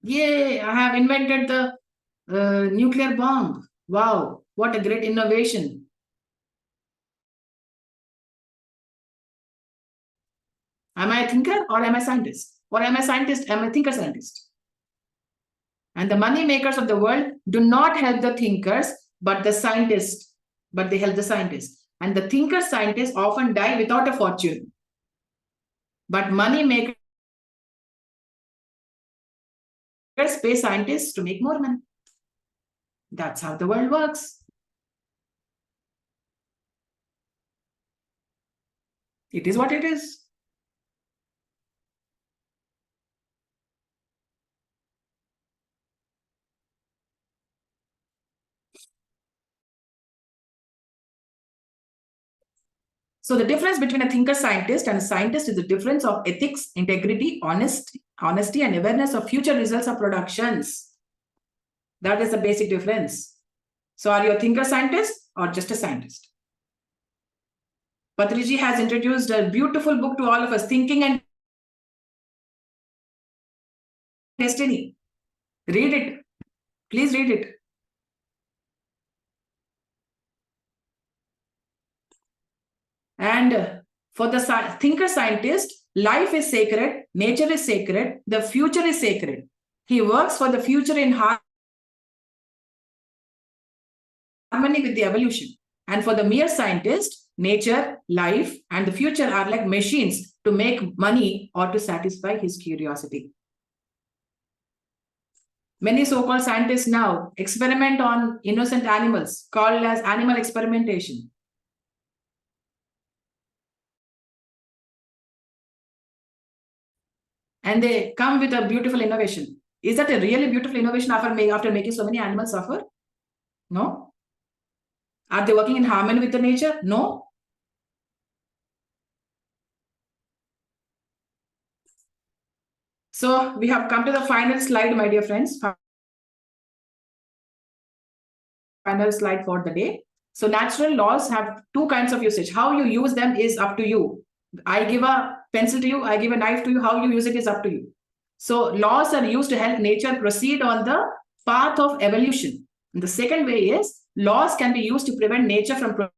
Yay, I have invented the nuclear bomb. Wow, what a great innovation. Am I a thinker or am I a scientist? Or am I a scientist? Am I a thinker-scientist? And the money makers of the world do not help the thinkers, but they help the scientist. And the thinker scientists often die without a fortune. But money makers pay scientists to make more money. That's how the world works. It is what it is. So the difference between a thinker scientist and a scientist is the difference of ethics, integrity, honesty, and awareness of future results of productions. That is the basic difference. So are you a thinker scientist or just a scientist? Patriji has introduced a beautiful book to all of us, Thinking and Destiny. Read it. Please read it. And for the thinker scientist, life is sacred, nature is sacred, the future is sacred. He works for the future in harmony with the evolution. And for the mere scientist, nature, life, and the future are like machines to make money or to satisfy his curiosity. Many so-called scientists now experiment on innocent animals, called as animal experimentation. And they come with a beautiful innovation. Is that a really beautiful innovation after making so many animals suffer? No. Are they working in harmony with the nature? No. So we have come to the final slide, my dear friends. Final slide for the day. So natural laws have two kinds of usage. How you use them is up to you. I give a pencil to you, I give a knife to you. How you use it is up to you. So laws are used to help nature proceed on the path of evolution. And the second way is laws can be used to prevent nature from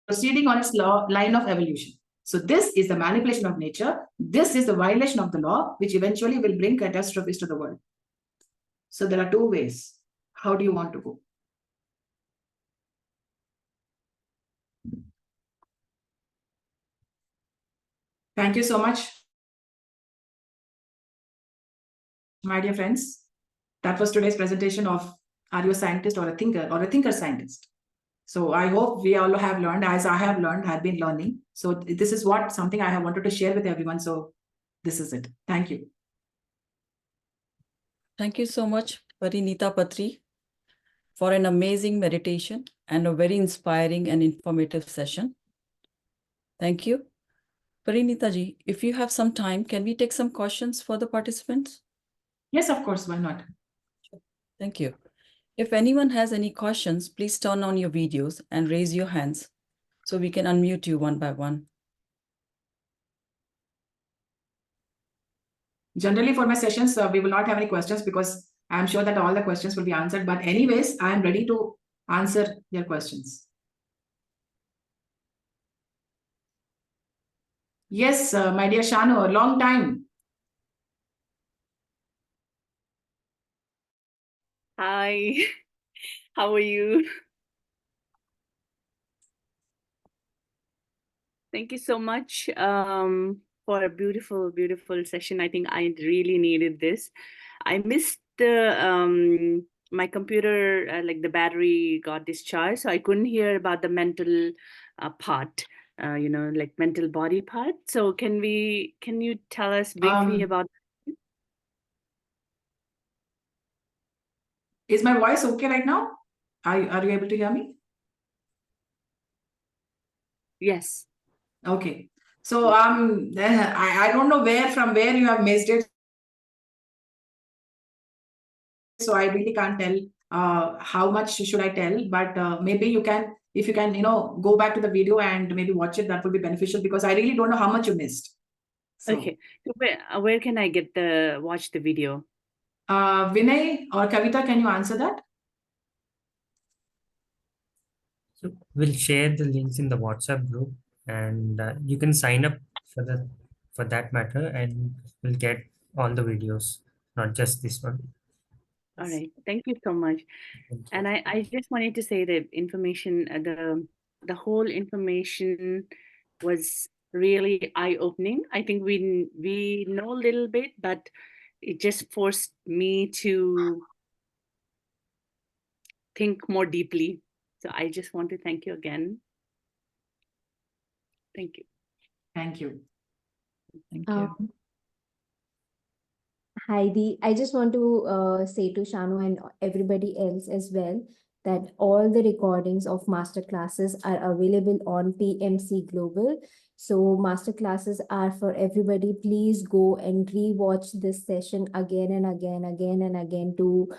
proceeding on its line of evolution. So this is the manipulation of nature. This is the violation of the law, which eventually will bring catastrophes to the world. So there are two ways. How do you want to go? Thank you so much, my dear friends. That was today's presentation of Are You a Scientist or a Thinker Scientist? So I hope we all have learned, as I have learned, have been learning. So this is something I have wanted to share with everyone. So this is it. Thank you. Thank you so much, Parinitha Patri, for an amazing meditation and a very inspiring and informative session. Thank you. Parinitha ji, if you have some time, can we take some questions for the participants? Yes, of course. Why not? Thank you. If anyone has any questions, please turn on your videos and raise your hands so we can unmute you one by one. Generally, for my sessions, we will not have any questions because I'm sure that all the questions will be answered. But anyways, I am ready to answer your questions. Yes, my dear Shanu, a long time. Hi, how are you? Thank you so much for a beautiful, beautiful session. I think I really needed this. I missed my computer, like the battery got discharged, so I couldn't hear about the mental part, like mental body part. So can you tell us briefly about? Is my voice okay right now? Are you able to hear me? Yes. Okay. So I don't know from where you have missed it. So I really can't tell how much should I tell, but maybe you can, if you can, go back to the video and maybe watch it, that would be beneficial because I really don't know how much you missed. So, Okay. So where can I watch the video? Vinay or Kavita, can you answer that? So we'll share the links in the WhatsApp group, and you can sign up for that matter, and we'll get all the videos, not just this one. All right. Thank you so much. Thank you. And I just wanted to say the information, the whole information was really eye-opening. I think we know a little bit, but it just forced me to think more deeply. So I just want to thank you again. Thank you. Thank you. Thank you. Heidi, I just want to say to Shanu and everybody else as well that all the recordings of master classes are available on PMC Global. So master classes are for everybody. Please go and rewatch this session again and again to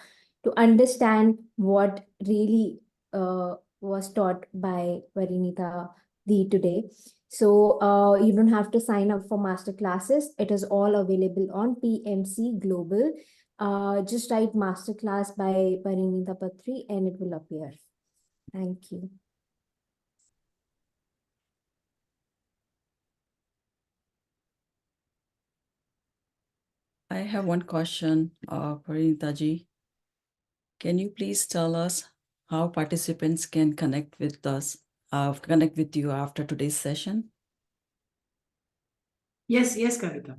understand what really was taught by Parinitha today. So you don't have to sign up for master classes. It is all available on PMC Global. Just write masterclass by Parinitha Patri and it will appear. Thank you. I have one question, Parinitha ji. Can you please tell us how participants can connect with us, connect with you after today's session? Yes, Kavita.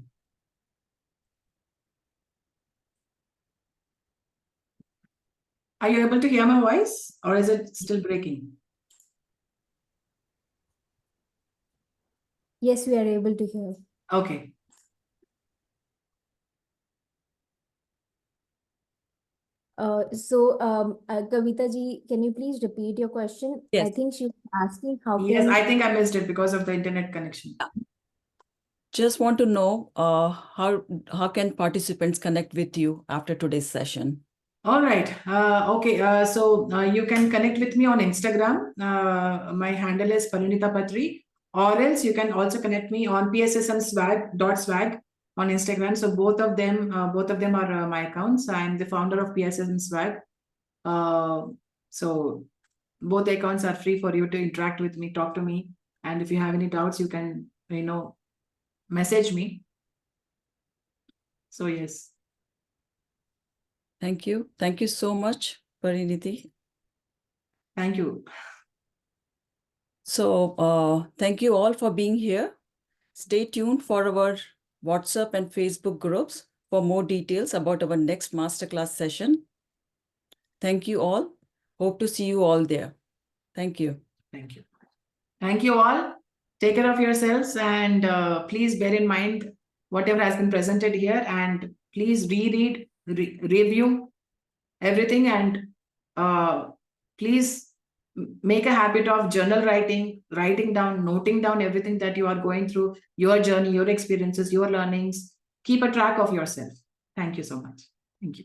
Are you able to hear my voice or is it still breaking? Yes, we are able to hear. Okay. Kavita ji, can you please repeat your question? Yes. I think she was asking how Yes, can... I think I missed it because of the internet connection. Just want to know how can participants connect with you after today's session? All right. Okay. So you can connect with me on Instagram. My handle is Parinitha Patri, or else you can also connect me on PSSM swag on Instagram. So both of them are my accounts. I'm the founder of PSSM swag. So both accounts are free for you to interact with me, talk to me, and if you have any doubts, you can message me. So yes. Thank you. Thank you so much, Pariniti. Thank you. So thank you all for being here. Stay tuned for our WhatsApp and Facebook groups for more details about our next masterclass session. Thank you all. Hope to see you all there. Thank you. Thank you. Thank you all. Take care of yourselves and please bear in mind whatever has been presented here and please reread, review everything and please make a habit of journal writing down, noting down everything that you are going through, your journey, your experiences, your learnings. Keep a track of yourself. Thank you so much. Thank you.